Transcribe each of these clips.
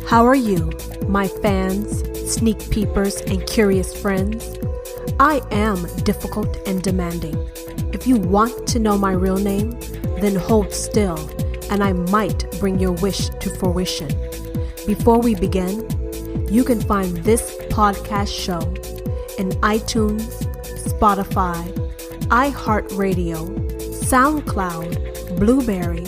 How are you, my fans, sneak peepers, and curious friends? I am difficult and demanding. If you want to know my real name, then hold still, and I might bring your wish to fruition. Before we begin, you can find this podcast show in iTunes, Spotify, iHeartRadio, SoundCloud, Blueberry,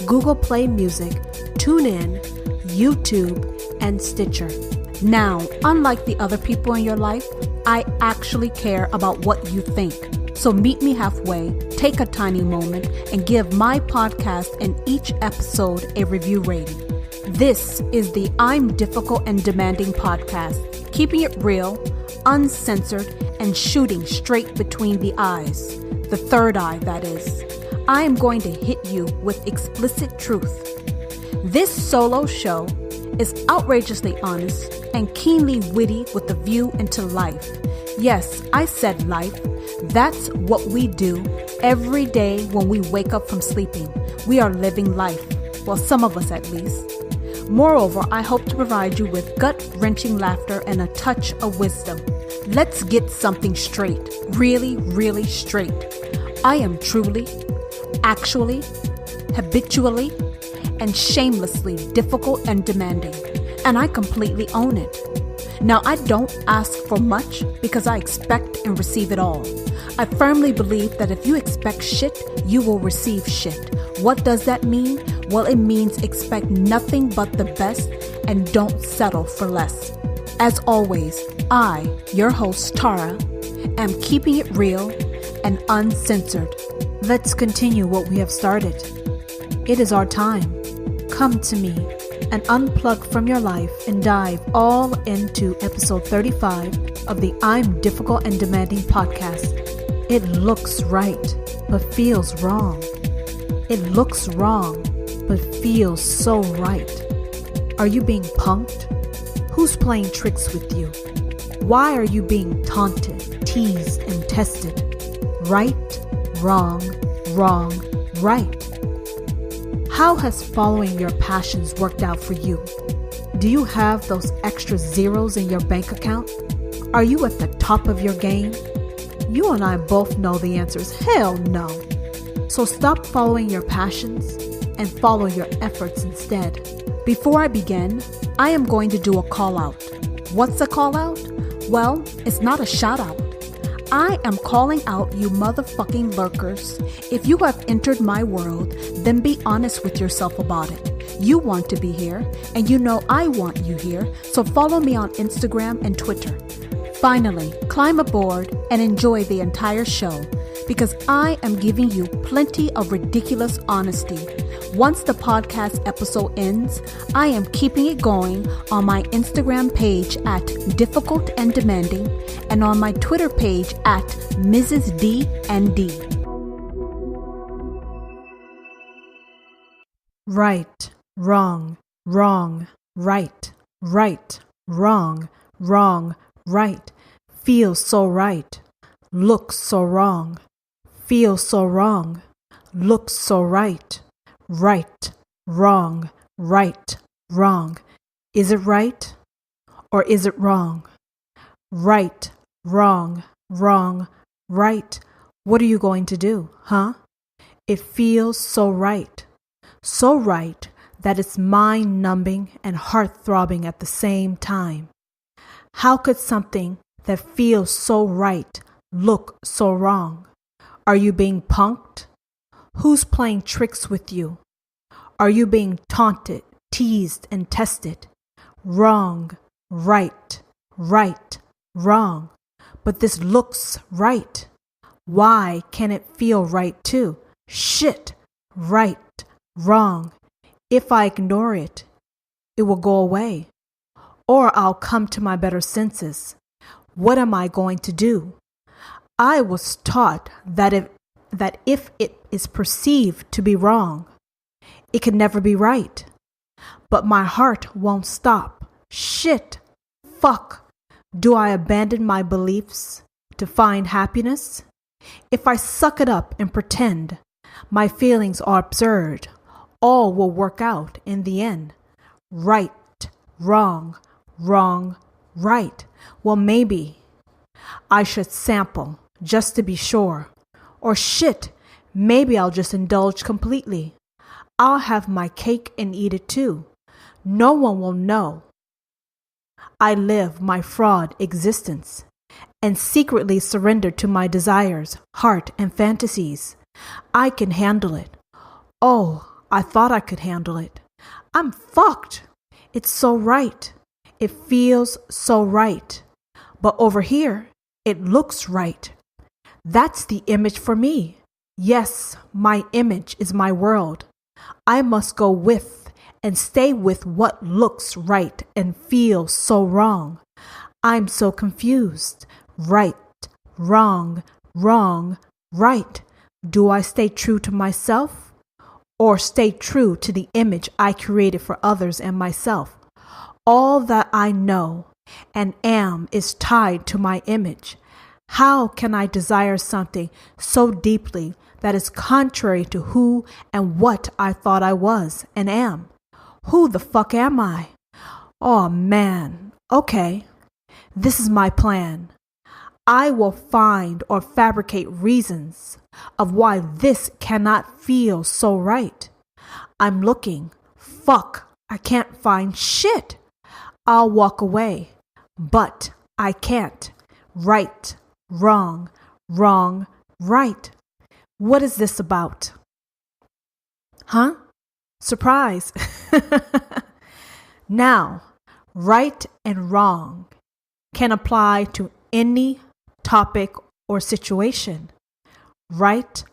Google Play Music, TuneIn, YouTube, and Stitcher. Now, unlike the other people in your life, I actually care about what you think. So meet me halfway, take a tiny moment, and give my podcast and each episode a review rating. This is the I'm Difficult and Demanding podcast, keeping it real, uncensored, and shooting straight between the eyes. The third eye, that is. I am going to hit you with explicit truth. This solo show is outrageously honest and keenly witty with a view into life. Yes, I said life. That's what we do every day when we wake up from sleeping. We are living life. Well, some of us at least. Moreover, I hope to provide you with gut-wrenching laughter and a touch of wisdom. Let's get something straight. Really, really straight. I am truly, actually, habitually, and shamelessly difficult and demanding, and I completely own it. Now, I don't ask for much because I expect and receive it all. I firmly believe that if you expect shit, you will receive shit. What does that mean? Well, it means expect nothing but the best and don't settle for less. As always, I, your host Tara, am keeping it real and uncensored. Let's continue what we have started. It is our time. Come to me and unplug from your life and dive all into episode 35 of the I'm Difficult and Demanding podcast. It looks right, but feels wrong. It looks wrong, but feels so right. Are you being punked? Who's playing tricks with you? Why are you being taunted, teased, and tested? Right, wrong, right. How has following your passions worked out for you? Do you have those extra zeros in your bank account? Are you at the top of your game? You and I both know the answer is hell no. So stop following your passions and follow your efforts instead. Before I begin, I am going to do a call out. What's a call out? Well, it's not a shout out. I am calling out you motherfucking lurkers. If you have entered my world, then be honest with yourself about it. You want to be here, and you know I want you here, so follow me on Instagram and Twitter. Finally, climb aboard and enjoy the entire show, because I am giving you plenty of ridiculous honesty. Once the podcast episode ends, I am keeping it going on my Instagram page at Difficult and Demanding and on my Twitter page at Mrs. D&D. Right, wrong, right, wrong, right. Feels so right. Looks so wrong. Feels so wrong. Looks so right. Right, wrong, right, wrong. Is it right or is it wrong? Right, wrong, right. What are you going to do, huh? It feels so right that it's mind-numbing and heart-throbbing at the same time. How could something that feels so right look so wrong? Are you being punked? Who's playing tricks with you? Are you being taunted, teased, and tested? Wrong, right, wrong. But this looks right. Why can't it feel right too? Shit, right, wrong. If I ignore it, it will go away. Or I'll come to my better senses. What am I going to do? I was taught that if it is perceived to be wrong, it can never be right. But my heart won't stop. Shit. Fuck. Do I abandon my beliefs to find happiness? If I suck it up and pretend my feelings are absurd, all will work out in the end. Right, wrong, wrong, right. Well, maybe I should sample just to be sure. Or shit, maybe I'll just indulge completely. I'll have my cake and eat it too. No one will know I live my fraud existence and secretly surrender to my desires, heart, and fantasies. I can handle it. Oh, I thought I could handle it. I'm fucked. It's so right. It feels so right. But over here, it looks right. That's the image for me. Yes, my image is my world. I must go with and stay with what looks right and feels so wrong. I'm so confused. Right, wrong, wrong, right. Do I stay true to myself or stay true to the image I created for others and myself? All that I know and am is tied to my image. How can I desire something so deeply that is contrary to who and what I thought I was and am? Who the fuck am I? Oh man, okay. This is my plan. I will find or fabricate reasons of why this cannot feel so right. I'm looking. Fuck, I can't find shit. I'll walk away, but I can't. Right, wrong, wrong, right. What is this about? Huh? Surprise. Now, right and wrong can apply to any topic or situation. Right,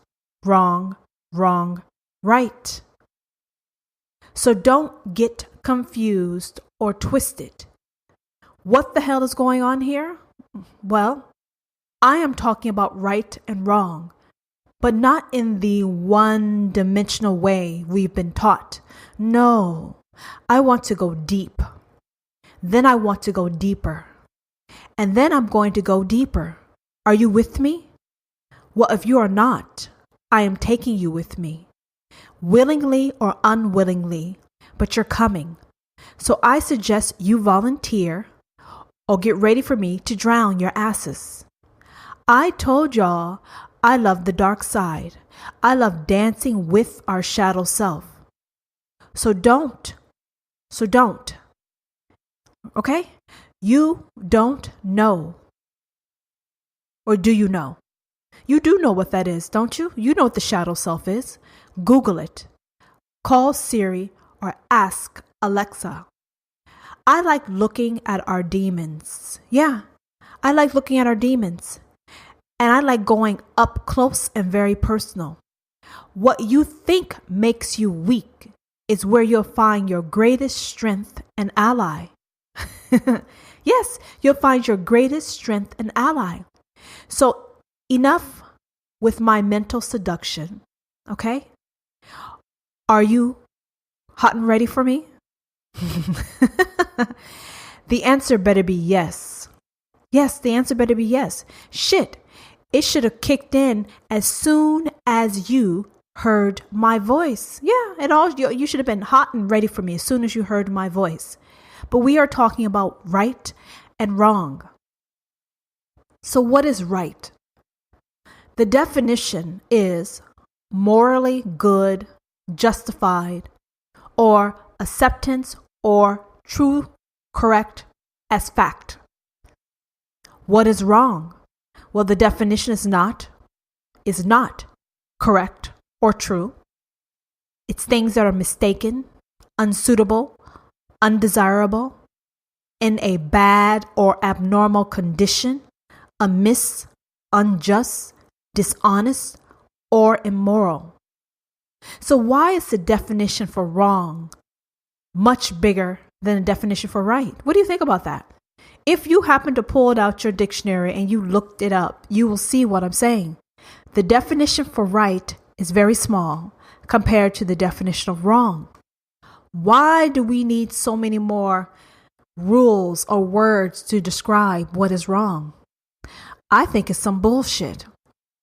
wrong, wrong, right. So don't get confused or twisted. What the hell is going on here? Well, I am talking about right and wrong, but not in the one-dimensional way we've been taught. No, I want to go deep. Then I want to go deeper. And then I'm going to go deeper. Are you with me? Well, if you are not, I am taking you with me. Willingly or unwillingly, but you're coming. So I suggest you volunteer or get ready for me to drown your asses. I told y'all I love the dark side. I love dancing with our shadow self. So don't. Okay? You don't know. Or do you know? You do know what that is, don't you? You know what the shadow self is. Google it. Call Siri or ask Alexa. I like looking at our demons. Yeah, I like looking at our demons. And I like going up close and very personal. What you think makes you weak is where you'll find your greatest strength and ally. Yes, you'll find your greatest strength and ally. So enough with my mental seduction, okay? Are you hot and ready for me? The answer better be yes. Yes, the answer better be yes. Shit, it should have kicked in as soon as you heard my voice. Yeah, you should have been hot and ready for me as soon as you heard my voice. But we are talking about right and wrong. So what is right? The definition is morally good, justified, or acceptance or true, correct as fact. What is wrong? Well, the definition is not correct or true. It's things that are mistaken, unsuitable, undesirable, in a bad or abnormal condition, amiss, unjust, dishonest, or immoral. So why is the definition for wrong much bigger than the definition for right? What do you think about that? If you happen to pull it out your dictionary and you looked it up, you will see what I'm saying. The definition for right is very small compared to the definition of wrong. Why do we need so many more rules or words to describe what is wrong? I think it's some bullshit.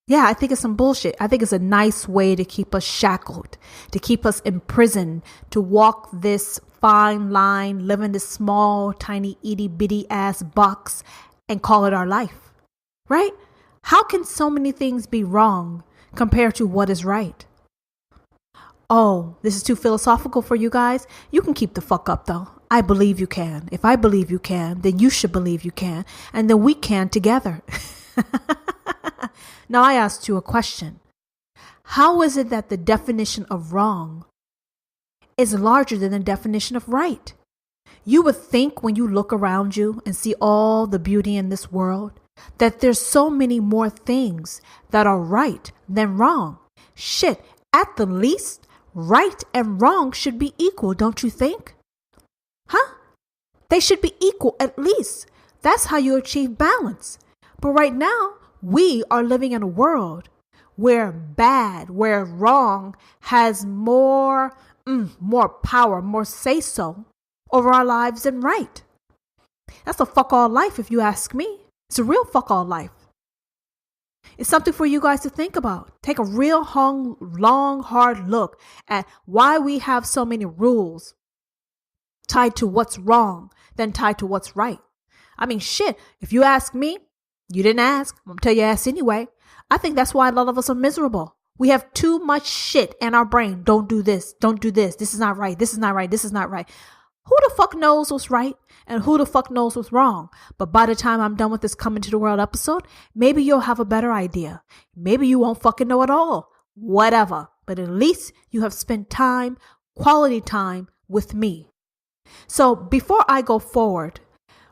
Yeah, I think it's some bullshit. I think it's a nice way to keep us shackled, to keep us imprisoned, to walk this fine line, live in this small, tiny, itty bitty ass box and call it our life, right? How can so many things be wrong compared to what is right? Oh, this is too philosophical for you guys? You can keep the fuck up though. I believe you can. If I believe you can, then you should believe you can. And then we can together. Now I asked you a question. How is it that the definition of wrong is larger than the definition of right? You would think when you look around you and see all the beauty in this world, that there's so many more things that are right than wrong. Shit, at the least, right and wrong should be equal, don't you think? Huh? They should be equal at least. That's how you achieve balance. But right now, we are living in a world where where wrong has more power, more say-so over our lives than right. That's a fuck all life if you ask me. It's a real fuck all life. It's something for you guys to think about. Take a real long, hard look at why we have so many rules tied to what's wrong than tied to what's right. I mean, shit, if you ask me, you didn't ask, I'm going to tell your ass anyway. I think that's why a lot of us are miserable. We have too much shit in our brain. Don't do this. Don't do this. This is not right. This is not right. This is not right. Who the fuck knows what's right and who the fuck knows what's wrong? But by the time I'm done with this Coming to the World episode, maybe you'll have a better idea. Maybe you won't fucking know at all. Whatever. But at least you have spent time, quality time with me. So before I go forward,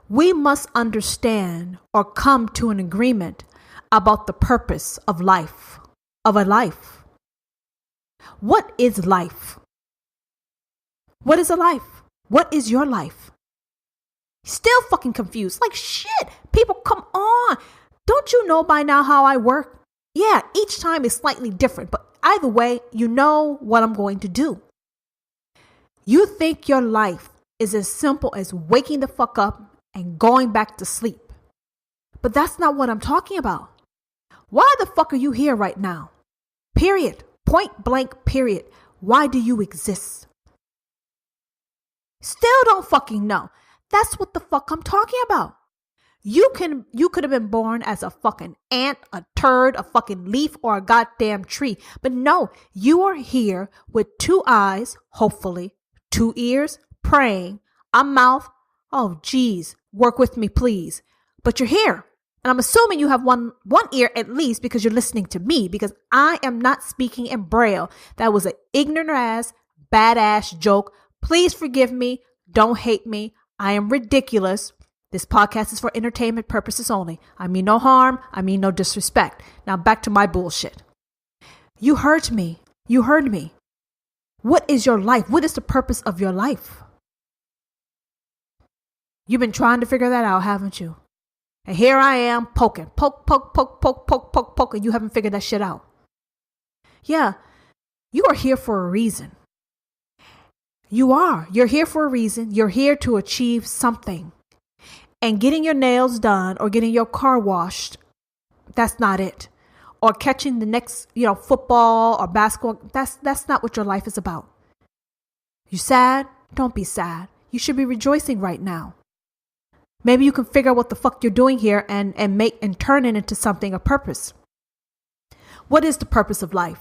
we must understand or come to an agreement about the purpose of life, of a life. What is life? What is a life? What is your life? Still fucking confused. Like shit. People, come on. Don't you know by now how I work? Yeah, each time is slightly different, but either way, you know what I'm going to do. You think your life is as simple as waking the fuck up and going back to sleep. But that's not what I'm talking about. Why the fuck are you here right now? Period. Point blank, period. Why do you exist? Still don't fucking know. That's what the fuck I'm talking about. You could have been born as a fucking ant, a turd, a fucking leaf, or a goddamn tree. But no, you are here with 2 eyes, hopefully, 2 ears, praying, a mouth. Oh, geez, work with me, please. But you're here. And I'm assuming you have one ear at least because you're listening to me, because I am not speaking in Braille. That was an ignorant ass, badass joke. Please forgive me. Don't hate me. I am ridiculous. This podcast is for entertainment purposes only. I mean no harm. I mean no disrespect. Now back to my bullshit. You heard me. You heard me. What is your life? What is the purpose of your life? You've been trying to figure that out, haven't you? And here I am poking. Poke, and you haven't figured that shit out. Yeah, you are here for a reason. You are. You're here for a reason. You're here to achieve something. And getting your nails done or getting your car washed, that's not it. Or catching the next, football or basketball, that's not what your life is about. You sad? Don't be sad. You should be rejoicing right now. Maybe you can figure out what the fuck you're doing here and turn it into something of purpose. What is the purpose of life?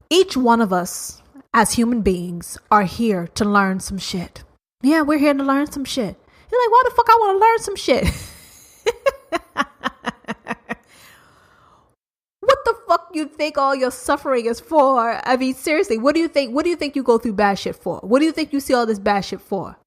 Each one of us as human beings are here to learn some shit. Yeah, we're here to learn some shit. You're like, why the fuck I want to learn some shit? What the fuck you think all your suffering is for? I mean, seriously, what do you think? What do you think you go through bad shit for? What do you think you see all this bad shit for?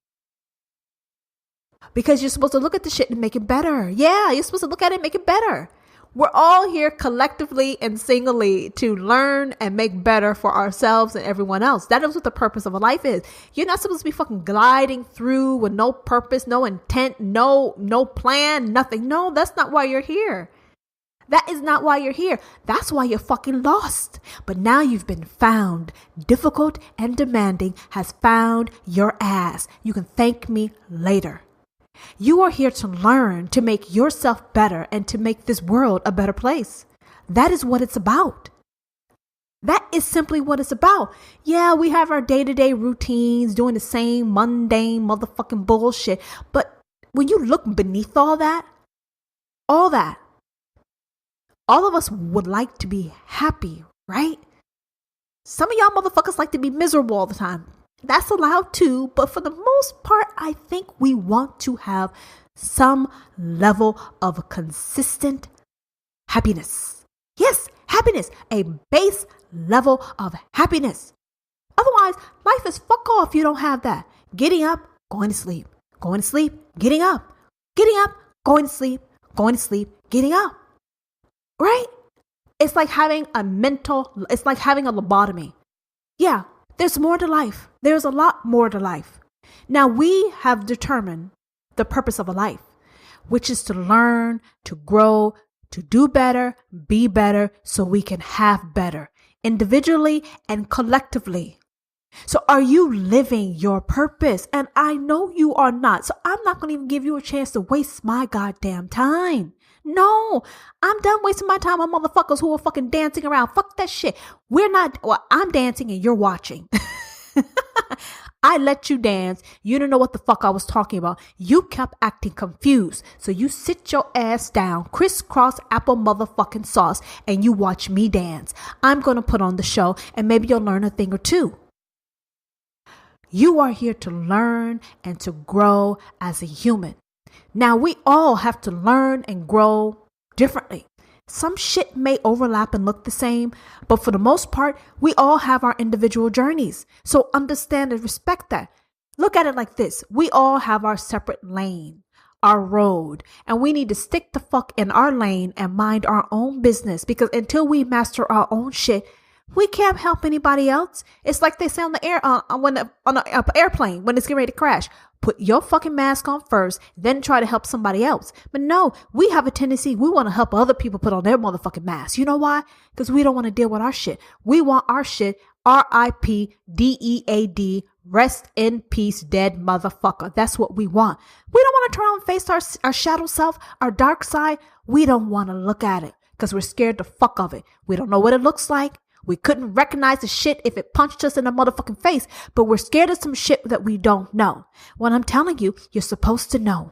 Because you're supposed to look at the shit and make it better. Yeah, you're supposed to look at it and make it better. We're all here collectively and singly to learn and make better for ourselves and everyone else. That is what the purpose of a life is. You're not supposed to be fucking gliding through with no purpose, no intent, no plan, nothing. No, that's not why you're here. That is not why you're here. That's why you're fucking lost. But now you've been found. Difficult and demanding has found your ass. You can thank me later. You are here to learn, to make yourself better, and to make this world a better place. That is what it's about. That is simply what it's about. Yeah, we have our day-to-day routines, doing the same mundane motherfucking bullshit. But when you look beneath all that, all of us would like to be happy, right? Some of y'all motherfuckers like to be miserable all the time. That's allowed too, but for the most part, I think we want to have some level of consistent happiness. Yes, happiness, a base level of happiness. Otherwise, life is fuck off if you don't have that. Getting up, going to sleep, getting up, going to sleep, getting up. Right? It's like having it's like having a lobotomy. Yeah, there's more to life. There's a lot more to life. Now we have determined the purpose of a life, which is to learn, to grow, to do better, be better, so we can have better, individually and collectively. So are you living your purpose? And I know you are not. So I'm not going to even give you a chance to waste my goddamn time. No, I'm done wasting my time on motherfuckers who are fucking dancing around. Fuck that shit. I'm dancing and you're watching. I let you dance. You didn't know what the fuck I was talking about. You kept acting confused. So you sit your ass down, crisscross apple motherfucking sauce, and you watch me dance. I'm going to put on the show and maybe you'll learn a thing or two. You are here to learn and to grow as a human. Now, we all have to learn and grow differently. Some shit may overlap and look the same, but for the most part, we all have our individual journeys. So understand and respect that. Look at it like this. We all have our separate lane, our road, and we need to stick the fuck in our lane and mind our own business, because until we master our own shit, we can't help anybody else. It's like they say on the air, on an airplane when it's getting ready to crash. Put your fucking mask on first, then try to help somebody else. But no, we have a tendency, we want to help other people put on their motherfucking mask. You know why? Because we don't want to deal with our shit. We want our shit, R.I.P. D.E.A.D., rest in peace, dead motherfucker. That's what we want. We don't want to turn and face our shadow self, our dark side. We don't want to look at it because we're scared the fuck of it. We don't know what it looks like. We couldn't recognize the shit if it punched us in the motherfucking face, but we're scared of some shit that we don't know. When I'm telling you, you're supposed to know,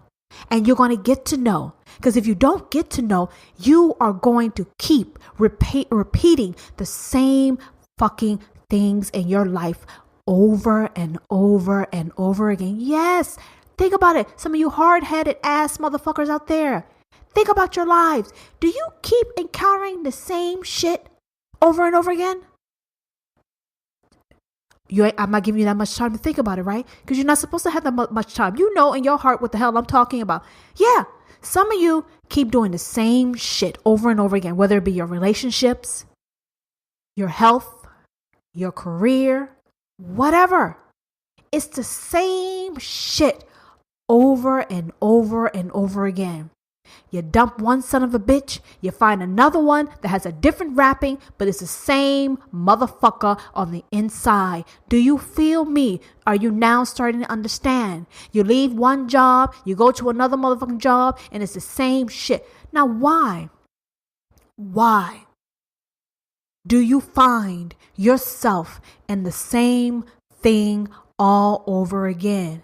and you're going to get to know, because if you don't get to know, you are going to keep repeating the same fucking things in your life over and over and over again. Yes, think about it. Some of you hard-headed ass motherfuckers out there, think about your lives. Do you keep encountering the same shit over and over again? I'm not giving you that much time to think about it, right? Because you're not supposed to have that much time. You know in your heart what the hell I'm talking about. Yeah, some of you keep doing the same shit over and over again, whether it be your relationships, your health, your career, whatever. It's the same shit over and over and over again. You dump one son of a bitch, you find another one that has a different wrapping, but it's the same motherfucker on the inside. Do you feel me? Are you now starting to understand? You leave one job, you go to another motherfucking job, and it's the same shit. Now, why? Why do you find yourself in the same thing all over again?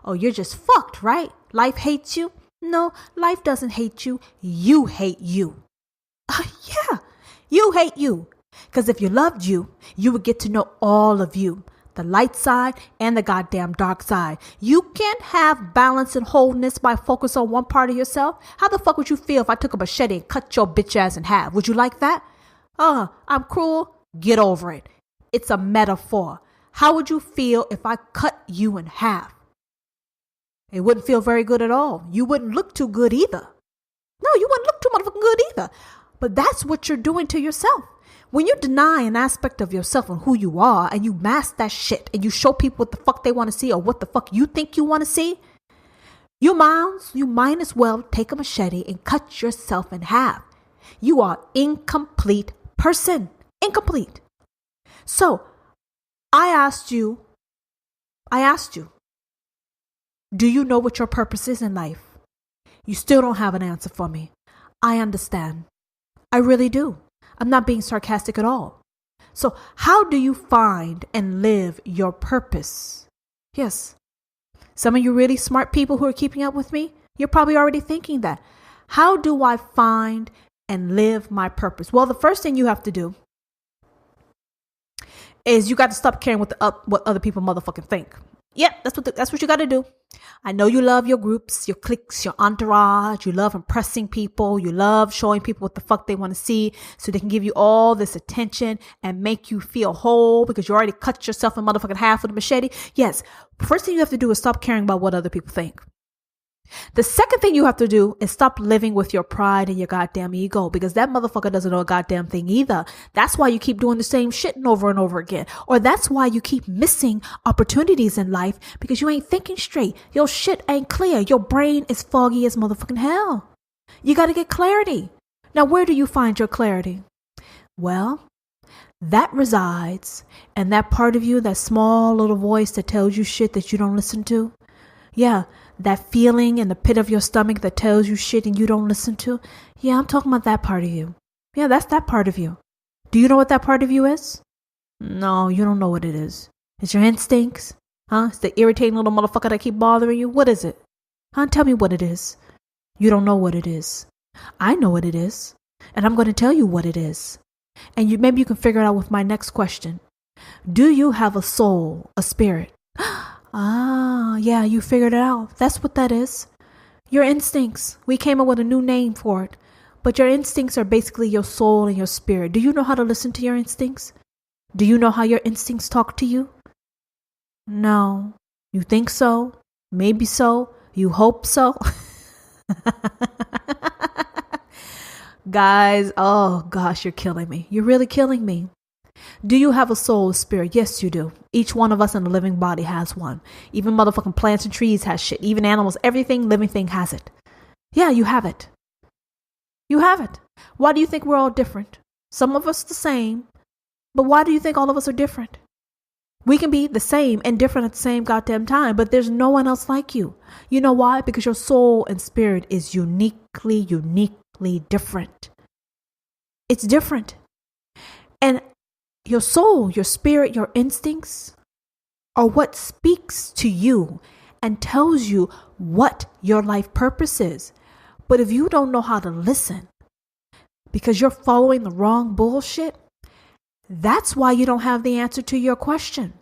Oh, you're just fucked, right? Life hates you? No, life doesn't hate you. You hate you. Yeah, you hate you. Because if you loved you, you would get to know all of you. The light side and the goddamn dark side. You can't have balance and wholeness by focus on one part of yourself. How the fuck would you feel if I took a machete and cut your bitch ass in half? Would you like that? I'm cruel. Get over it. It's a metaphor. How would you feel if I cut you in half? It wouldn't feel very good at all. You wouldn't look too good either. No, you wouldn't look too motherfucking good either. But that's what you're doing to yourself. When you deny an aspect of yourself and who you are, and you mask that shit, and you show people what the fuck they want to see or what the fuck you think you want to see, you might as well take a machete and cut yourself in half. You are incomplete person. Incomplete. So, I asked you, do you know what your purpose is in life? You still don't have an answer for me. I understand. I really do. I'm not being sarcastic at all. So how do you find and live your purpose? Yes. Some of you really smart people who are keeping up with me, you're probably already thinking that. How do I find and live my purpose? Well, the first thing you have to do is you got to stop caring what other people motherfucking think. Yep, that's what you got to do. I know you love your groups, your cliques, your entourage. You love impressing people. You love showing people what the fuck they want to see so they can give you all this attention and make you feel whole because you already cut yourself in motherfucking half with a machete. Yes, first thing you have to do is stop caring about what other people think. The second thing you have to do is stop living with your pride and your goddamn ego, because that motherfucker doesn't know a goddamn thing either. That's why you keep doing the same shit over and over again. Or that's why you keep missing opportunities in life, because you ain't thinking straight. Your shit ain't clear. Your brain is foggy as motherfucking hell. You got to get clarity. Now, where do you find your clarity? Well, that resides in that part of you, that small little voice that tells you shit that you don't listen to. Yeah, that feeling in the pit of your stomach that tells you shit and you don't listen to. Yeah, I'm talking about that part of you. Yeah, that's that part of you. Do you know what that part of you is? No, you don't know what it is. It's your instincts. Huh? It's the irritating little motherfucker that keep bothering you. What is it? Huh? Tell me what it is. You don't know what it is. I know what it is. And I'm going to tell you what it is. And maybe you can figure it out with my next question. Do you have a soul, a spirit? Ah, yeah, you figured it out. That's what that is. Your instincts. We came up with a new name for it. But your instincts are basically your soul and your spirit. Do you know how to listen to your instincts? Do you know how your instincts talk to you? No. You think so? Maybe so? You hope so? Guys, oh gosh, you're killing me. You're really killing me. Do you have a soul, a spirit? Yes, you do. Each one of us in a living body has one. Even motherfucking plants and trees has shit. Even animals, everything living thing has it. Yeah, you have it. You have it. Why do you think we're all different? Some of us the same, but why do you think all of us are different? We can be the same and different at the same goddamn time, but there's no one else like you. You know why? Because your soul and spirit is uniquely different. It's different. And your soul, your spirit, your instincts are what speaks to you and tells you what your life purpose is. But if you don't know how to listen because you're following the wrong bullshit, that's why you don't have the answer to your question.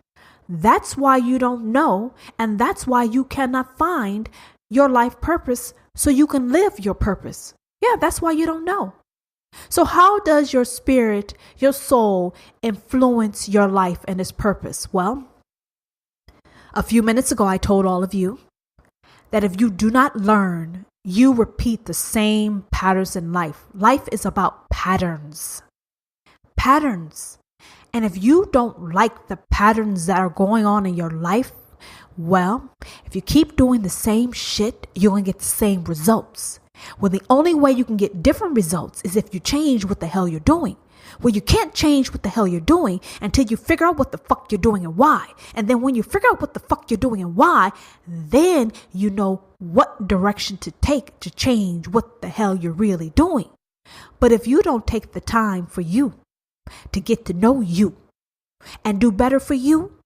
That's why you don't know, and that's why you cannot find your life purpose so you can live your purpose. Yeah, that's why you don't know. So how does your spirit, your soul, influence your life and its purpose? Well, a few minutes ago, I told all of you that if you do not learn, you repeat the same patterns in life. Life is about patterns. Patterns. And if you don't like the patterns that are going on in your life, well, if you keep doing the same shit, you're going to get the same results. Well, the only way you can get different results is if you change what the hell you're doing. Well, you can't change what the hell you're doing until you figure out what the fuck you're doing and why. And then when you figure out what the fuck you're doing and why, then you know what direction to take to change what the hell you're really doing. But if you don't take the time for you to get to know you and do better for you,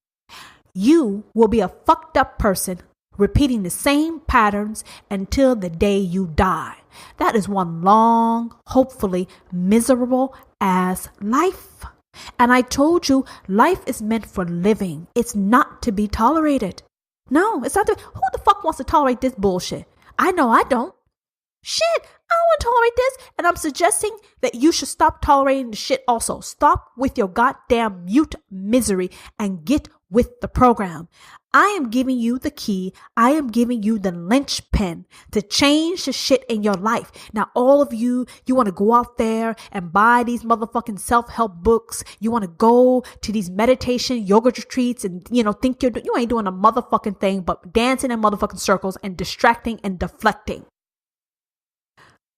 you will be a fucked up person repeating the same patterns until the day you die. That is one long, hopefully miserable ass life. And I told you, life is meant for living. It's not to be tolerated. No, it's not. Who the fuck wants to tolerate this bullshit? I know I don't. Shit, I don't want to tolerate this. And I'm suggesting that you should stop tolerating the shit also. Stop with your goddamn mute misery and get with the program. I am giving you the key. I am giving you the linchpin to change the shit in your life. Now, all of you want to go out there and buy these motherfucking self-help books. You want to go to these meditation yoga retreats and, think you ain't doing a motherfucking thing but dancing in motherfucking circles and distracting and deflecting.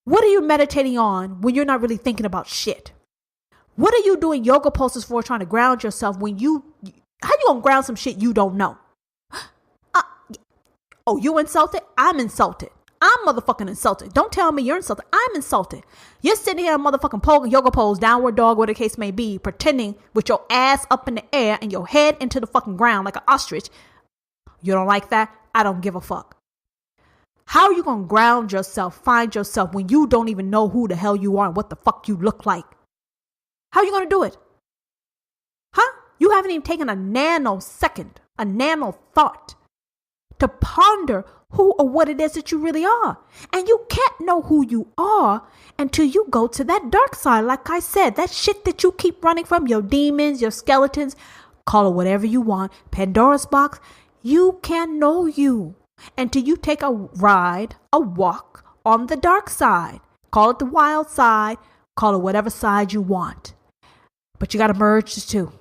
What are you meditating on when you're not really thinking about shit? What are you doing yoga poses for, trying to ground yourself when how you gonna ground some shit you don't know? Oh, you insulted? I'm insulted. I'm motherfucking insulted. Don't tell me you're insulted. I'm insulted. You're sitting here in a motherfucking yoga pose, downward dog, whatever the case may be, pretending with your ass up in the air and your head into the fucking ground like an ostrich. You don't like that? I don't give a fuck. How are you going to ground yourself, find yourself when you don't even know who the hell you are and what the fuck you look like? How are you going to do it? Huh? You haven't even taken a nanosecond, a nano thought to ponder who or what it is that you really are. And you can't know who you are until you go to that dark side. Like I said, that shit that you keep running from, your demons, your skeletons, call it whatever you want, Pandora's box. You can't know you until you take a ride, a walk on the dark side. Call it the wild side, call it whatever side you want. But you got to merge the two.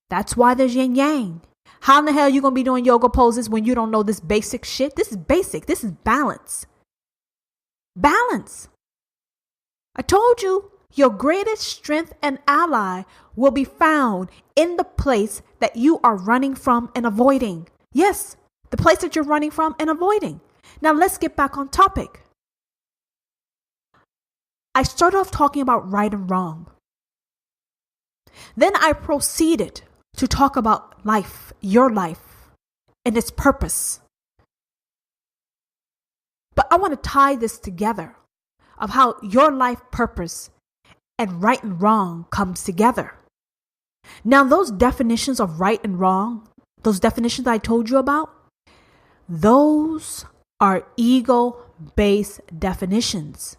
That's why there's yin yang. How in the hell are you going to be doing yoga poses when you don't know this basic shit? This is basic. This is balance. Balance. I told you your greatest strength and ally will be found in the place that you are running from and avoiding. Yes, the place that you're running from and avoiding. Now let's get back on topic. I started off talking about right and wrong. Then I proceeded to talk about life, your life, and its purpose. But I want to tie this together of how your life purpose and right and wrong comes together. Now, those definitions of right and wrong, those definitions I told you about, those are ego-based definitions.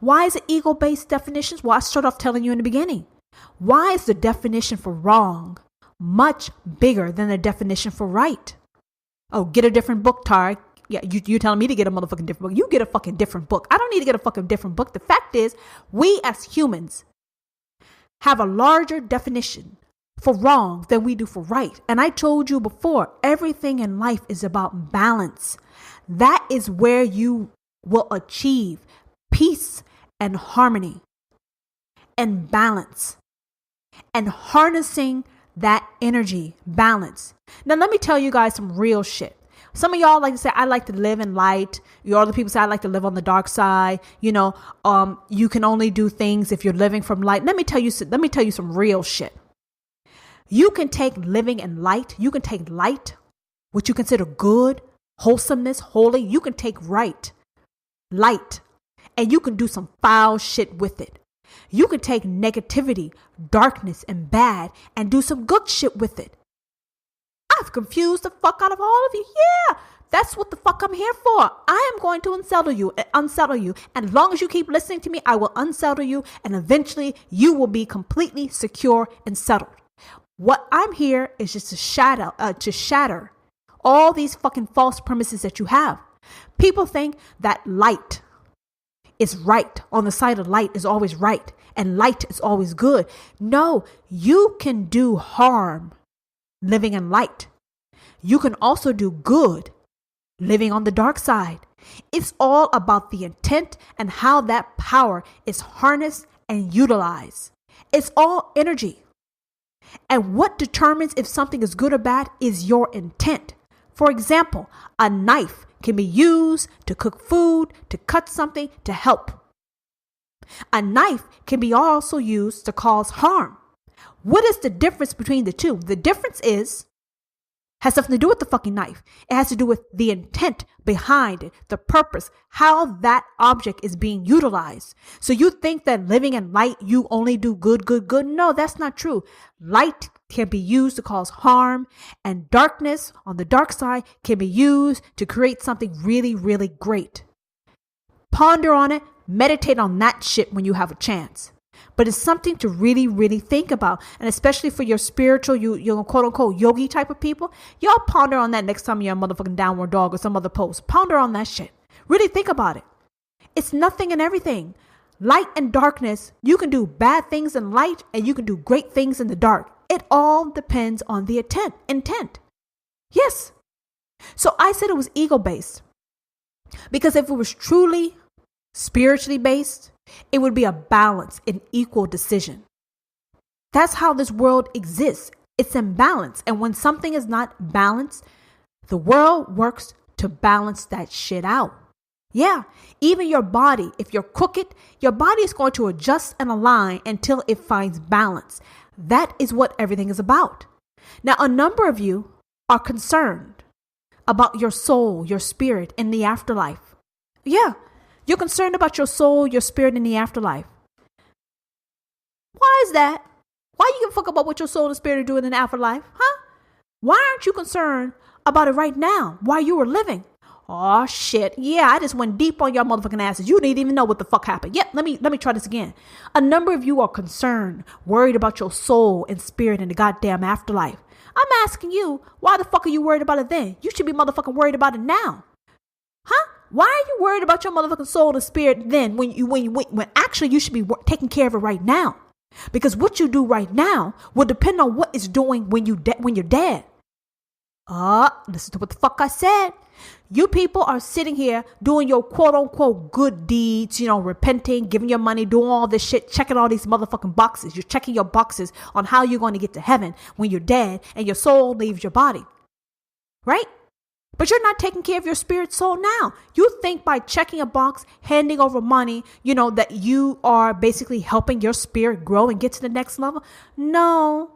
Why is it ego-based definitions? Well, I started off telling you in the beginning. Why is the definition for wrong much bigger than the definition for right? Oh, get a different book, Tara. Yeah, you telling me to get a motherfucking different book. You get a fucking different book. I don't need to get a fucking different book. The fact is, we as humans have a larger definition for wrong than we do for right. And I told you before, everything in life is about balance. That is where you will achieve peace and harmony and balance and harnessing that energy balance. Now, let me tell you guys some real shit. Some of y'all like to say, I like to live in light. Your other people say, I like to live on the dark side. You know, you can only do things if you're living from light. Let me tell you some real shit. You can take living in light. You can take light, which you consider good, wholesomeness, holy. You can take right, light, and you can do some foul shit with it. You can take negativity, darkness, and bad and do some good shit with it. I've confused the fuck out of all of you. Yeah, that's what the fuck I'm here for. I am going to unsettle you. And as long as you keep listening to me, I will unsettle you. And eventually you will be completely secure and settled. What I'm here is just to shatter all these fucking false premises that you have. People think that light is right. On the side of light is always right. And light is always good. No, you can do harm living in light. You can also do good living on the dark side. It's all about the intent and how that power is harnessed and utilized. It's all energy. And what determines if something is good or bad is your intent. For example, a knife can be used to cook food, to cut something, to help. A knife can be also used to cause harm. What is the difference between the two? The difference has nothing to do with the fucking knife. It has to do with the intent behind it, the purpose, how that object is being utilized. So you think that living in light, you only do good. No, that's not true. Light can be used to cause harm, and darkness on the dark side can be used to create something really, really great. Ponder on it, meditate on that shit when you have a chance. But it's something to really, really think about. And especially for your spiritual, you quote unquote yogi type of people, y'all ponder on that next time you're a motherfucking downward dog or some other pose. Ponder on that shit. Really think about it. It's nothing and everything. Light and darkness, you can do bad things in light and you can do great things in the dark. It all depends on the intent. Yes. So I said it was ego-based. Because if it was truly spiritually based, it would be a balance, an equal decision. That's how this world exists. It's in balance. And when something is not balanced, the world works to balance that shit out. Yeah, even your body, if you're crooked, your body is going to adjust and align until it finds balance. That is what everything is about. Now, a number of you are concerned about your soul, your spirit in the afterlife. Yeah, you're concerned about your soul, your spirit in the afterlife. Why is that? Why you give a fuck about what your soul and spirit are doing in the afterlife? Huh? Why aren't you concerned about it right now while you were living? Oh shit. Yeah, I just went deep on your motherfucking asses. You didn't even know what the fuck happened. Yep, let me try this again. A number of you are concerned, worried about your soul and spirit in the goddamn afterlife. I'm asking you, why the fuck are you worried about it then? You should be motherfucking worried about it now. Huh? Why are you worried about your motherfucking soul and spirit then when actually you should be taking care of it right now? Because what you do right now will depend on what it's doing when you're dead. Listen to what the fuck I said. You people are sitting here doing your quote unquote good deeds, repenting, giving your money, doing all this shit, checking all these motherfucking boxes. You're checking your boxes on how you're going to get to heaven when you're dead and your soul leaves your body. Right? But you're not taking care of your spirit soul now. You think by checking a box, handing over money, that you are basically helping your spirit grow and get to the next level. No.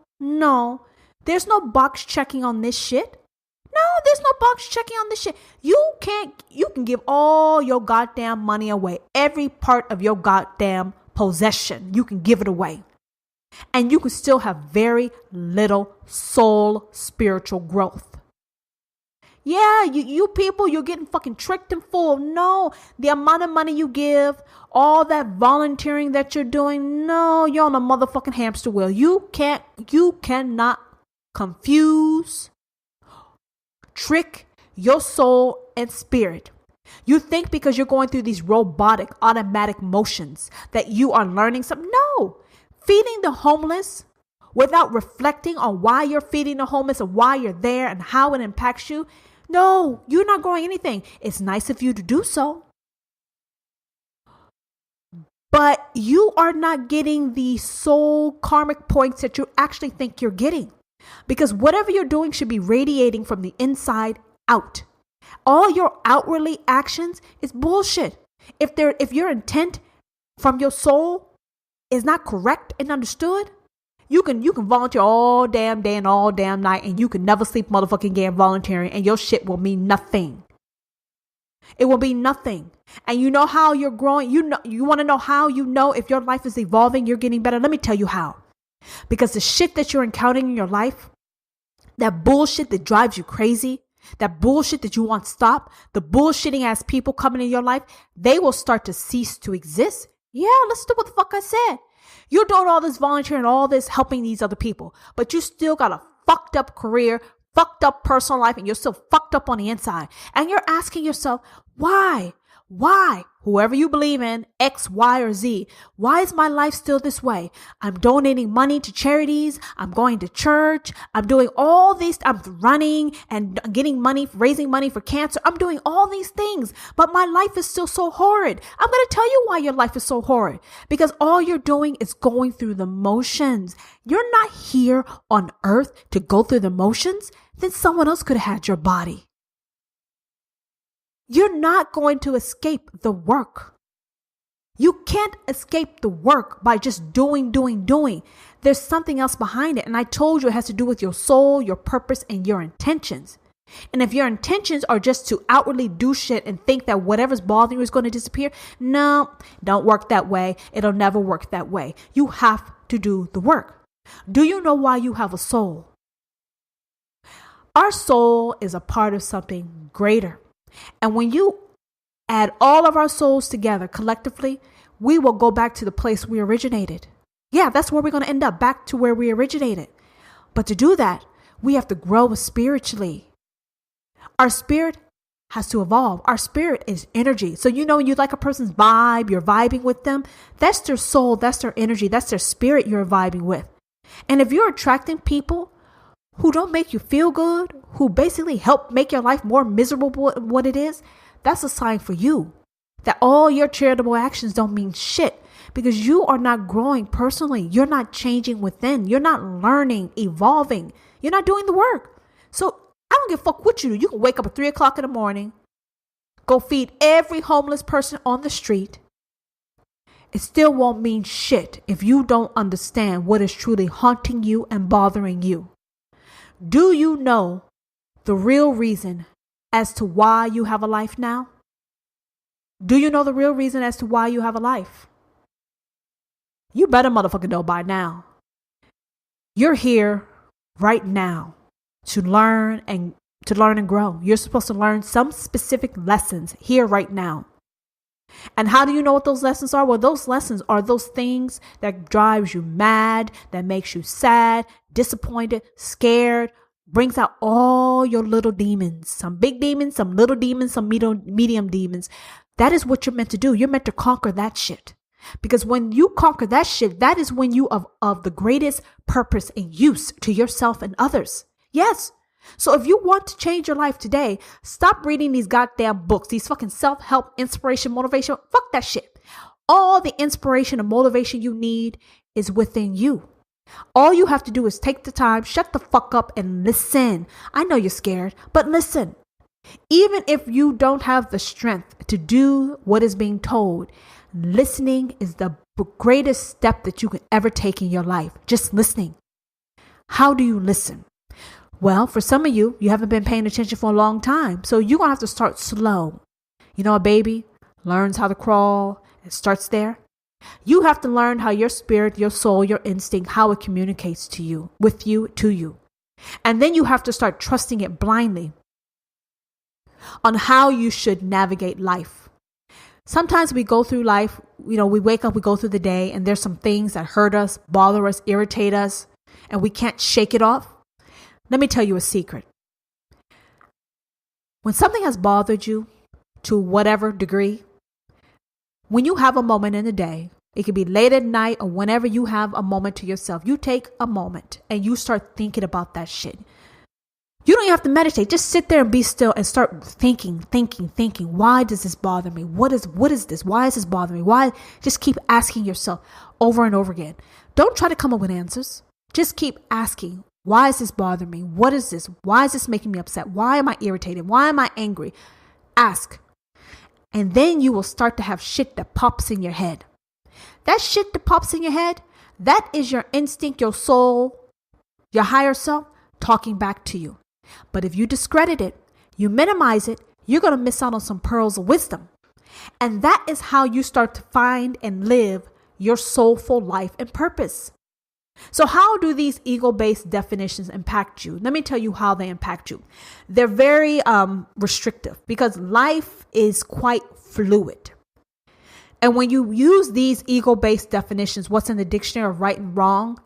There's no box checking on this shit. No, there's no box checking on this shit. You can give all your goddamn money away. Every part of your goddamn possession, you can give it away. And you can still have very little soul spiritual growth. Yeah, you people, you're getting fucking tricked and fooled. No, the amount of money you give, all that volunteering that you're doing, no, you're on a motherfucking hamster wheel. You cannot confuse, trick your soul and spirit. You think because you're going through these robotic, automatic motions that you are learning something. No, feeding the homeless without reflecting on why you're feeding the homeless and why you're there and how it impacts you. No, you're not growing anything. It's nice of you to do so. But you are not getting the soul karmic points that you actually think you're getting. Because whatever you're doing should be radiating from the inside out. All your outwardly actions is bullshit. If your intent from your soul is not correct and understood, you can volunteer all damn day and all damn night, and you can never sleep motherfucking again volunteering, and your shit will mean nothing. It will be nothing. And you know how you're growing. You want to know how you know if your life is evolving, you're getting better. Let me tell you how. Because the shit that you're encountering in your life, that bullshit that drives you crazy, that bullshit that you want stop, the bullshitting ass people coming in your life, they will start to cease to exist. Yeah, listen to what the fuck I said. You're doing all this volunteering, all this helping these other people, but you still got a fucked up career, fucked up personal life, and you're still fucked up on the inside. And you're asking yourself, why? Why? Whoever you believe in, X, Y, or Z, why is my life still this way? I'm donating money to charities. I'm going to church. I'm doing all these. I'm running and getting money, raising money for cancer. I'm doing all these things, but my life is still so horrid. I'm going to tell you why your life is so horrid. Because all you're doing is going through the motions. You're not here on earth to go through the motions. Then someone else could have had your body. You're not going to escape the work. You can't escape the work by just doing. There's something else behind it. And I told you it has to do with your soul, your purpose, and your intentions. And if your intentions are just to outwardly do shit and think that whatever's bothering you is going to disappear, no, don't work that way. It'll never work that way. You have to do the work. Do you know why you have a soul? Our soul is a part of something greater. And when you add all of our souls together collectively, we will go back to the place we originated. Yeah, that's where we're going to end up, back to where we originated. But to do that, we have to grow spiritually. Our spirit has to evolve. Our spirit is energy. So when you like a person's vibe, you're vibing with them. That's their soul. That's their energy. That's their spirit you're vibing with. And if you're attracting people who don't make you feel good, who basically help make your life more miserable than what it is, that's a sign for you that all your charitable actions don't mean shit, because you are not growing personally. You're not changing within. You're not learning, evolving. You're not doing the work. So I don't give a fuck what you do. You can wake up at 3 o'clock in the morning, go feed every homeless person on the street, it still won't mean shit if you don't understand what is truly haunting you and bothering you. Do you know the real reason as to why you have a life now? Do you know the real reason as to why you have a life? You better motherfucking know by now. You're here right now to learn and grow. You're supposed to learn some specific lessons here right now. And how do you know what those lessons are? Well, those lessons are those things that drives you mad, that makes you sad, disappointed, scared, brings out all your little demons, some big demons, some little demons, some medium demons. That is what you're meant to do. You're meant to conquer that shit. Because when you conquer that shit, that is when you of the greatest purpose and use to yourself and others. Yes. So if you want to change your life today, stop reading these goddamn books, these fucking self-help, inspiration, motivation. Fuck that shit. All the inspiration and motivation you need is within you. All you have to do is take the time, shut the fuck up and listen. I know you're scared, but listen. Even if you don't have the strength to do what is being told, listening is the greatest step that you can ever take in your life. Just listening. How do you listen? Well, for some of you, you haven't been paying attention for a long time. So you're going to have to start slow. You know, a baby learns how to crawl. It starts there. You have to learn how your spirit, your soul, your instinct, how it communicates to you, with you, to you. And then you have to start trusting it blindly on how you should navigate life. Sometimes we go through life, we wake up, we go through the day, and there's some things that hurt us, bother us, irritate us, and we can't shake it off. Let me tell you a secret. When something has bothered you to whatever degree, when you have a moment in the day, it could be late at night or whenever you have a moment to yourself, you take a moment and you start thinking about that shit. You don't even have to meditate. Just sit there and be still and start thinking. Why does this bother me? What is this? Why is this bothering me? Why? Just keep asking yourself over and over again. Don't try to come up with answers. Just keep asking. Why is this bothering me? What is this? Why is this making me upset? Why am I irritated? Why am I angry? Ask. And then you will start to have shit that pops in your head. That shit that pops in your head, that is your instinct, your soul, your higher self talking back to you. But if you discredit it, you minimize it, you're going to miss out on some pearls of wisdom. And that is how you start to find and live your soulful life and purpose. So how do these ego-based definitions impact you? Let me tell you how they impact you. They're very restrictive because life is quite fluid. And when you use these ego-based definitions, what's in the dictionary of right and wrong,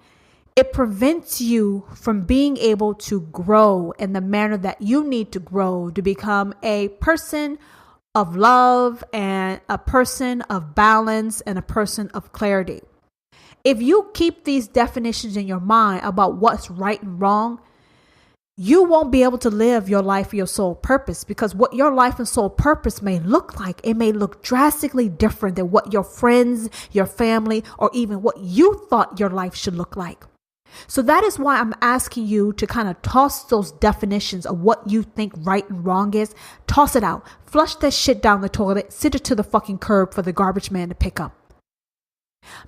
it prevents you from being able to grow in the manner that you need to grow to become a person of love and a person of balance and a person of clarity. If you keep these definitions in your mind about what's right and wrong, you won't be able to live your life for your soul purpose, because what your life and soul purpose may look like, it may look drastically different than what your friends, your family, or even what you thought your life should look like. So that is why I'm asking you to kind of toss those definitions of what you think right and wrong is. Toss it out. Flush that shit down the toilet. Send it to the fucking curb for the garbage man to pick up.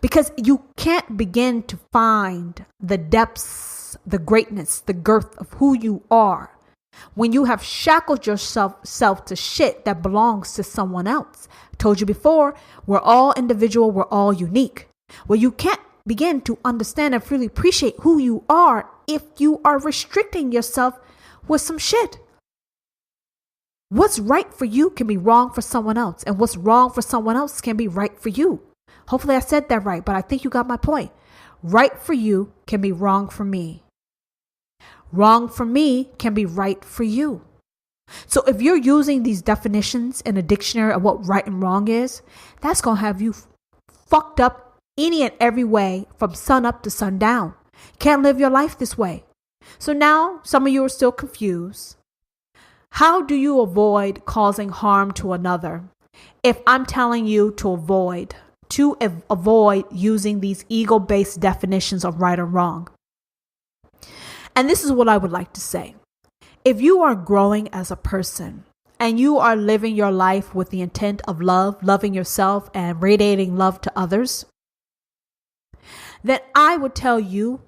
Because you can't begin to find the depths, the greatness, the girth of who you are when you have shackled yourself to shit that belongs to someone else. I told you before, we're all individual, we're all unique. Well, you can't begin to understand and freely appreciate who you are if you are restricting yourself with some shit. What's right for you can be wrong for someone else, and what's wrong for someone else can be right for you. Hopefully I said that right, but I think you got my point. Right for you can be wrong for me. Wrong for me can be right for you. So if you're using these definitions in a dictionary of what right and wrong is, that's going to have you fucked up any and every way from sun up to sundown. Can't live your life this way. So now some of you are still confused. How do you avoid causing harm to another if I'm telling you to avoid using these ego-based definitions of right or wrong? And this is what I would like to say. If you are growing as a person, and you are living your life with the intent of love, loving yourself and radiating love to others, then I would tell you,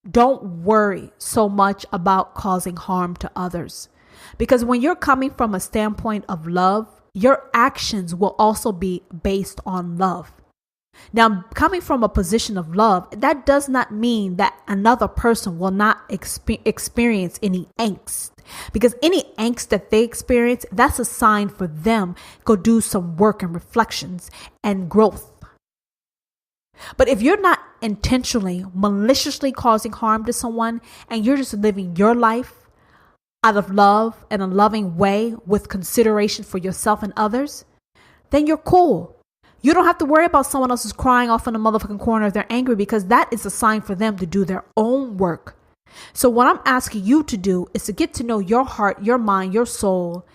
don't worry so much about causing harm to others. Because when you're coming from a standpoint of love, your actions will also be based on love. Now, coming from a position of love, that does not mean that another person will not experience any angst. Because any angst that they experience, that's a sign for them to go do some work and reflections and growth. But if you're not intentionally, maliciously causing harm to someone, and you're just living your life out of love and a loving way with consideration for yourself and others, then you're cool. You don't have to worry about someone else is crying off in a motherfucking corner if they're angry, because that is a sign for them to do their own work. So what I'm asking you to do is to get to know your heart, your mind, your soul,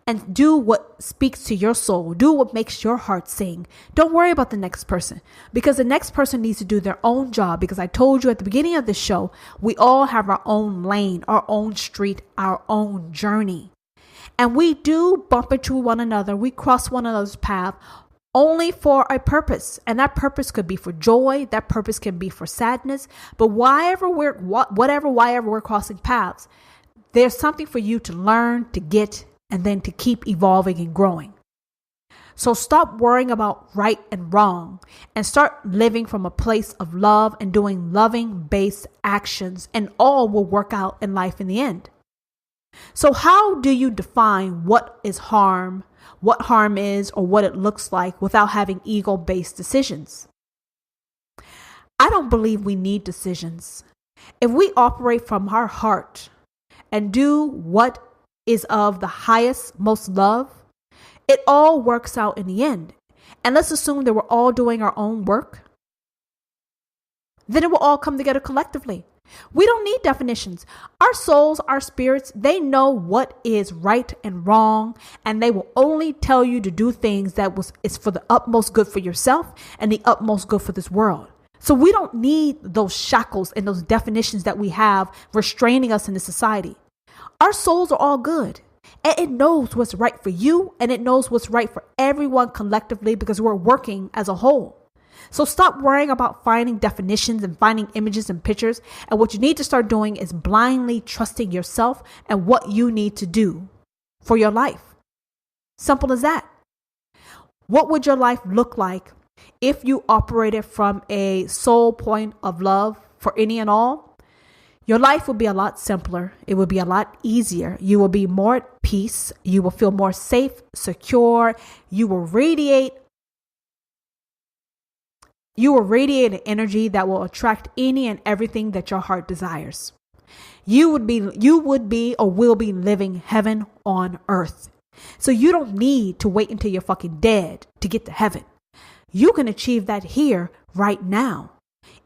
and do what speaks to your soul. Do what makes your heart sing. Don't worry about the next person, because the next person needs to do their own job. Because I told you at the beginning of the show, we all have our own lane, our own street, our own journey. And we do bump into one another. We cross one another's path only for a purpose. And that purpose could be for joy. That purpose can be for sadness. But wherever we're crossing paths, there's something for you to learn, to get, and then to keep evolving and growing. So stop worrying about right and wrong and start living from a place of love and doing loving-based actions, and all will work out in life in the end. So how do you define what is harm, what harm is, or what it looks like without having ego-based decisions? I don't believe we need decisions. If we operate from our heart and do what is of the highest, most love, it all works out in the end. And let's assume that we're all doing our own work. Then it will all come together collectively. We don't need definitions. Our souls, our spirits, they know what is right and wrong, and they will only tell you to do things that is for the utmost good for yourself and the utmost good for this world. So we don't need those shackles and those definitions that we have restraining us in this society. Our souls are all good, and it knows what's right for you, and it knows what's right for everyone collectively, because we're working as a whole. So stop worrying about finding definitions and finding images and pictures. And what you need to start doing is blindly trusting yourself and what you need to do for your life. Simple as that. What would your life look like if you operated from a sole point of love for any and all? Your life will be a lot simpler. It will be a lot easier. You will be more at peace. You will feel more safe, secure. You will radiate an energy that will attract any and everything that your heart desires. You would be or will be living heaven on earth. So you don't need to wait until you're fucking dead to get to heaven. You can achieve that here right now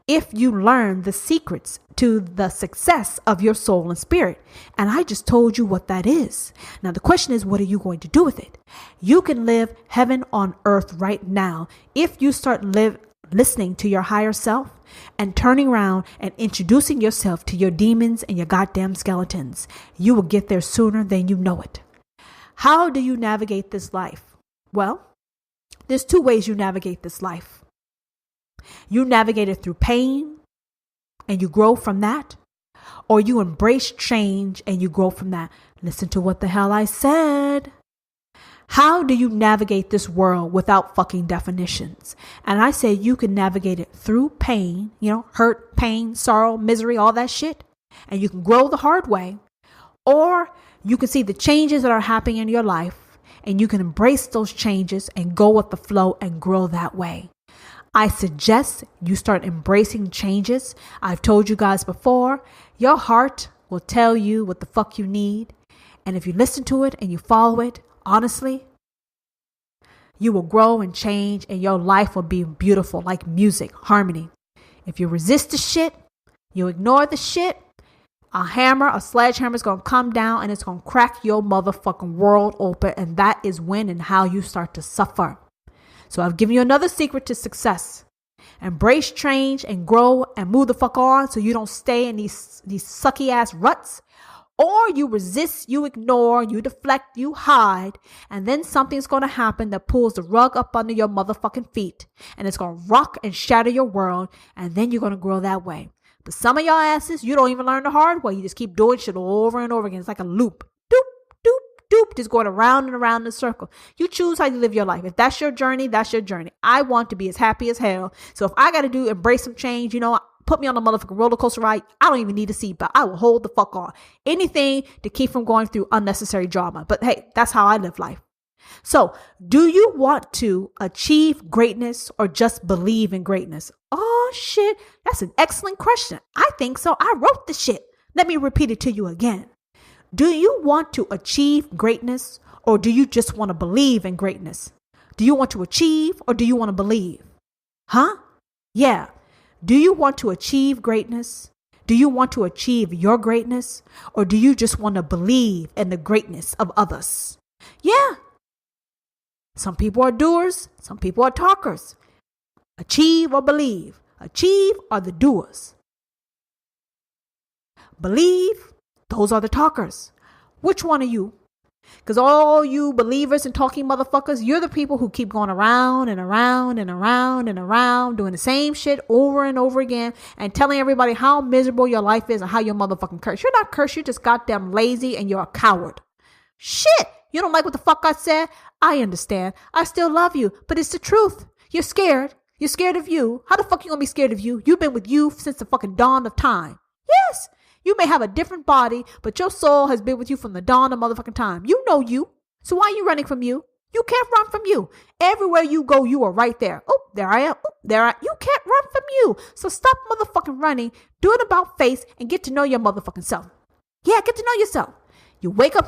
if you learn the secrets to the success of your soul and spirit. And I just told you what that is. Now the question is, what are you going to do with it? You can live heaven on earth right now if you start listening to your higher self and turning around and introducing yourself to your demons and your goddamn skeletons. You will get there sooner than you know it. How do you navigate this life? Well, there's two ways you navigate this life. You navigate it through pain and you grow from that, or you embrace change and you grow from that. Listen to what the hell I said. How do you navigate this world without fucking definitions? And I say you can navigate it through pain, hurt, pain, sorrow, misery, all that shit. And you can grow the hard way. Or you can see the changes that are happening in your life and you can embrace those changes and go with the flow and grow that way. I suggest you start embracing changes. I've told you guys before, your heart will tell you what the fuck you need. And if you listen to it and you follow it, honestly, you will grow and change and your life will be beautiful, like music, harmony. If you resist the shit, you ignore the shit, a sledgehammer is going to come down and it's going to crack your motherfucking world open. And that is when and how you start to suffer. So I've given you another secret to success. Embrace change and grow and move the fuck on so you don't stay in these sucky ass ruts. Or you resist, you ignore, you deflect, you hide, and then something's going to happen that pulls the rug up under your motherfucking feet, and it's going to rock and shatter your world, and then you're going to grow that way. But some of y'all asses, you don't even learn the hard way. You just keep doing shit over and over again. It's like a loop. Doop, doop, doop, just going around and around in a circle. You choose how you live your life. If that's your journey, that's your journey. I want to be as happy as hell. So if I got to embrace some change, put me on a motherfucking roller coaster ride. I don't even need a seatbelt. I will hold the fuck on. Anything to keep from going through unnecessary drama. But hey, that's how I live life. So, do you want to achieve greatness or just believe in greatness? Oh shit, that's an excellent question. I think so. I wrote the shit. Let me repeat it to you again. Do you want to achieve greatness or do you just want to believe in greatness? Do you want to achieve or do you want to believe? Huh? Yeah. Do you want to achieve greatness? Do you want to achieve your greatness? Or do you just want to believe in the greatness of others? Yeah. Some people are doers. Some people are talkers. Achieve or believe. Achieve are the doers. Believe, those are the talkers. Which one are you? Because all you believers and talking motherfuckers, you're the people who keep going around and around and around and around, doing the same shit over and over again and telling everybody how miserable your life is and how you're motherfucking cursed. You're not cursed. You're just goddamn lazy and you're a coward. Shit. You don't like what the fuck I said? I understand. I still love you, but it's the truth. You're scared. You're scared of you. How the fuck you gonna be scared of you? You've been with you since the fucking dawn of time. Yes. You may have a different body, but your soul has been with you from the dawn of motherfucking time. You know you. So why are you running from you? You can't run from you. Everywhere you go, you are right there. Oh, there I am. Oh, there I am. You can't run from you. So stop motherfucking running. Do it about face and get to know your motherfucking self. Yeah, get to know yourself. You wake up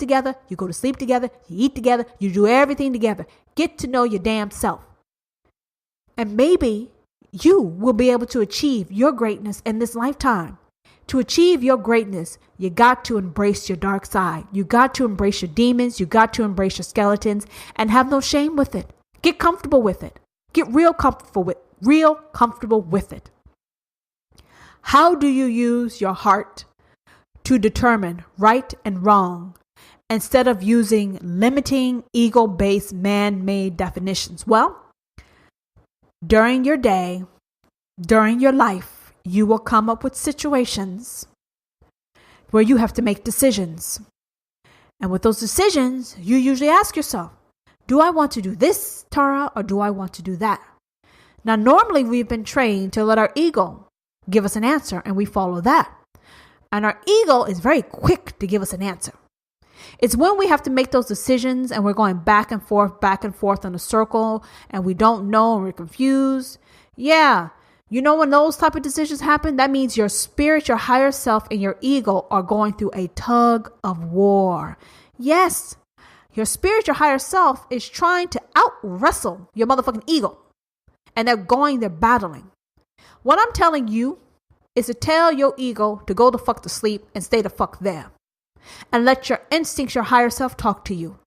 together. You go to sleep together. You eat together. You do everything together. Get to know your damn self. And maybe you will be able to achieve your greatness in this lifetime. To achieve your greatness, you got to embrace your dark side. You got to embrace your demons. You got to embrace your skeletons and have no shame with it. Get comfortable with it. Get real comfortable with it. How do you use your heart to determine right and wrong instead of using limiting ego-based man-made definitions? Well, during your day, during your life, you will come up with situations where you have to make decisions. And with those decisions, you usually ask yourself, do I want to do this, Tara, or do I want to do that? Now, normally we've been trained to let our ego give us an answer and we follow that. And our ego is very quick to give us an answer. It's when we have to make those decisions and we're going back and forth in a circle and we don't know and we're confused. Yeah. You know, when those type of decisions happen, that means your spirit, your higher self, and your ego are going through a tug of war. Yes, your spirit, your higher self is trying to out-wrestle your motherfucking ego. And they're battling. What I'm telling you is to tell your ego to go the fuck to sleep and stay the fuck there. And let your instincts, your higher self talk to you.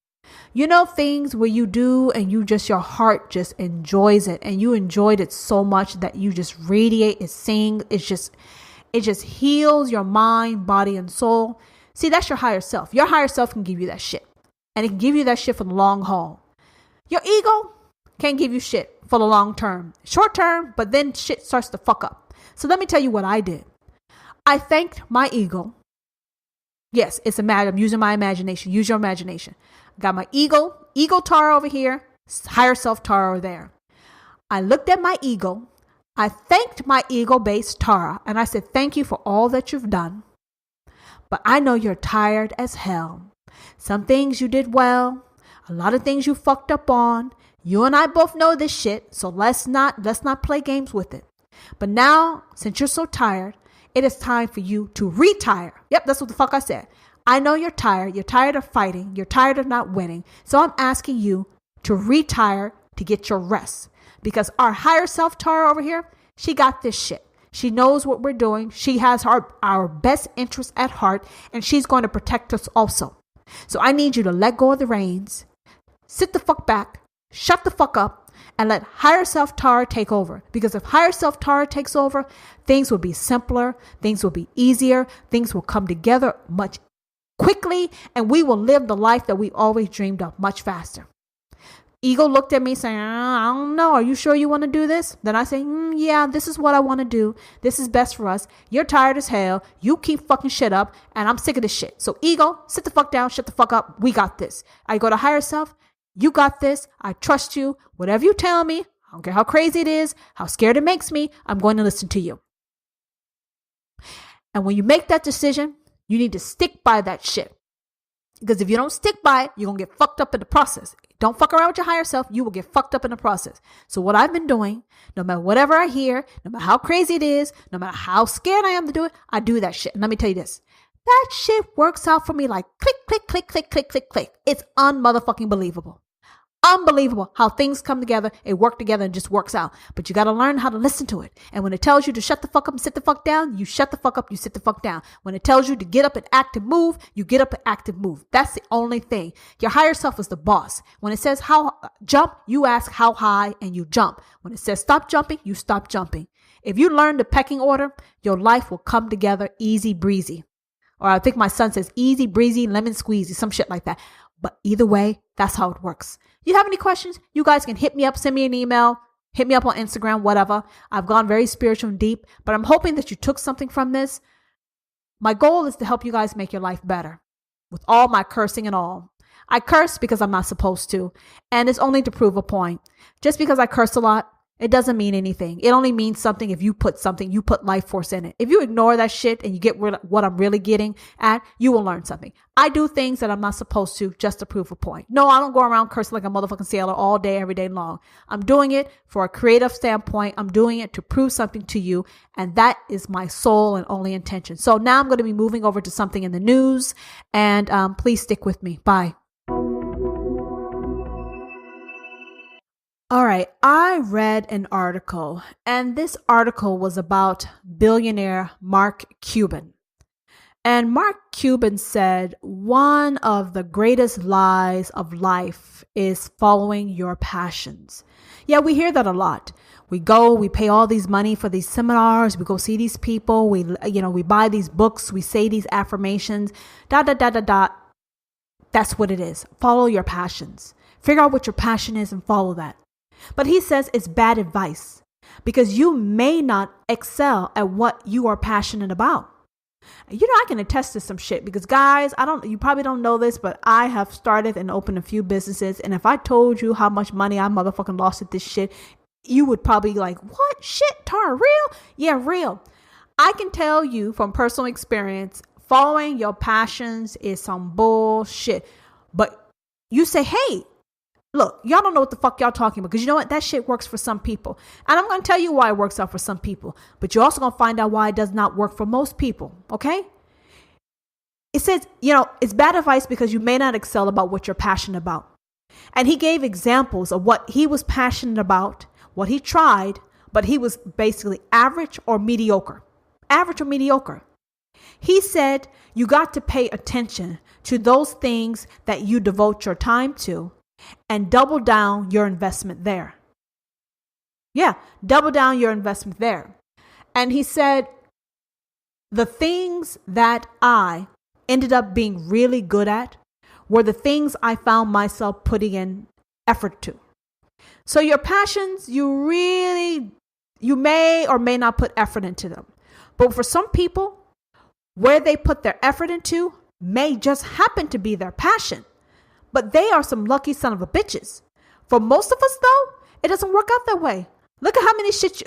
You know, things where you do and your heart just enjoys it and you enjoyed it so much that you just radiate, it sings, it just heals your mind, body, and soul. See, that's your higher self. Your higher self can give you that shit. And it can give you that shit for the long haul. Your ego can't give you shit for the long term. Short term, but then shit starts to fuck up. So let me tell you what I did. I thanked my ego. Yes, it's a matter of using my imagination. Use your imagination. Got my ego Tara over here, higher self Tara over there. I looked at my ego. I thanked my ego-based Tara, and I said, thank you for all that you've done. But I know you're tired as hell. Some things you did well, a lot of things you fucked up on. You and I both know this shit, so let's not play games with it. But now, since you're so tired, it is time for you to retire. Yep, that's what the fuck I said. I know you're tired. You're tired of fighting. You're tired of not winning. So I'm asking you to retire to get your rest. Because our higher self, Tara, over here, she got this shit. She knows what we're doing. She has our best interests at heart. And she's going to protect us also. So I need you to let go of the reins. Sit the fuck back. Shut the fuck up. and let higher self Tara take over. Because if higher self Tara takes over, things will be simpler, things will be easier, things will come together much quickly, and we will live the life that we always dreamed of much faster. Ego looked at me saying, I don't know. Are you sure you want to do this? Then I say, yeah, this is what I want to do. This is best for us. You're tired as hell. You keep fucking shit up and I'm sick of this shit. So ego, sit the fuck down, shut the fuck up. We got this. I go to higher self. You got this. I trust you. Whatever you tell me, I don't care how crazy it is, how scared it makes me, I'm going to listen to you. And when you make that decision, you need to stick by that shit. Because if you don't stick by it, you're going to get fucked up in the process. Don't fuck around with your higher self. You will get fucked up in the process. So what I've been doing, no matter whatever I hear, no matter how crazy it is, no matter how scared I am to do it, I do that shit. And let me tell you this. That shit works out for me like click, click, click, click, click, click, click. It's unmotherfucking believable. Unbelievable how things come together, it work together and just works out. But you got to learn how to listen to it. And when it tells you to shut the fuck up and sit the fuck down, you shut the fuck up, you sit the fuck down. When it tells you to get up and act and move, you get up and act and move. That's the only thing. Your higher self is the boss. When it says how jump, you ask how high and you jump. When it says stop jumping, you stop jumping. If you learn the pecking order, your life will come together easy breezy. Or I think my son says easy breezy, lemon squeezy, some shit like that. But either way, that's how it works. You have any questions? You guys can hit me up, send me an email, hit me up on Instagram, whatever. I've gone very spiritual and deep, but I'm hoping that you took something from this. My goal is to help you guys make your life better with all my cursing and all. I curse because I'm not supposed to, and it's only to prove a point. Just because I curse a lot, it doesn't mean anything. It only means something if you put life force in it. If you ignore that shit and you get what I'm really getting at, you will learn something. I do things that I'm not supposed to just to prove a point. No, I don't go around cursing like a motherfucking sailor all day, every day long. I'm doing it for a creative standpoint. I'm doing it to prove something to you. And that is my sole and only intention. So now I'm going to be moving over to something in the news, and please stick with me. Bye. All right, I read an article, and this article was about billionaire Mark Cuban. And Mark Cuban said, one of the greatest lies of life is following your passions. Yeah, we hear that a lot. We pay all these money for these seminars, we go see these people, we buy these books, we say these affirmations, That's what it is. Follow your passions. Figure out what your passion is and follow that. But he says it's bad advice because you may not excel at what you are passionate about. I can attest to some shit because guys, you probably don't know this, but I have started and opened a few businesses. And if I told you how much money I motherfucking lost at this shit, you would probably be like, what shit, Tara, real? Yeah, real. I can tell you from personal experience, following your passions is some bullshit. But you say, hey, look, y'all don't know what the fuck y'all talking about because you know what? That shit works for some people. And I'm going to tell you why it works out for some people. But you're also going to find out why it does not work for most people. Okay? It says, it's bad advice because you may not excel about what you're passionate about. And he gave examples of what he was passionate about, what he tried, but he was basically average or mediocre. Average or mediocre. He said you got to pay attention to those things that you devote your time to and double down your investment there. Yeah, double down your investment there. And he said, the things that I ended up being really good at were the things I found myself putting in effort to. So your passions, you may or may not put effort into them. But for some people, where they put their effort into may just happen to be their passion. But they are some lucky son of a bitches. For most of us, though, it doesn't work out that way. Look at how many shit.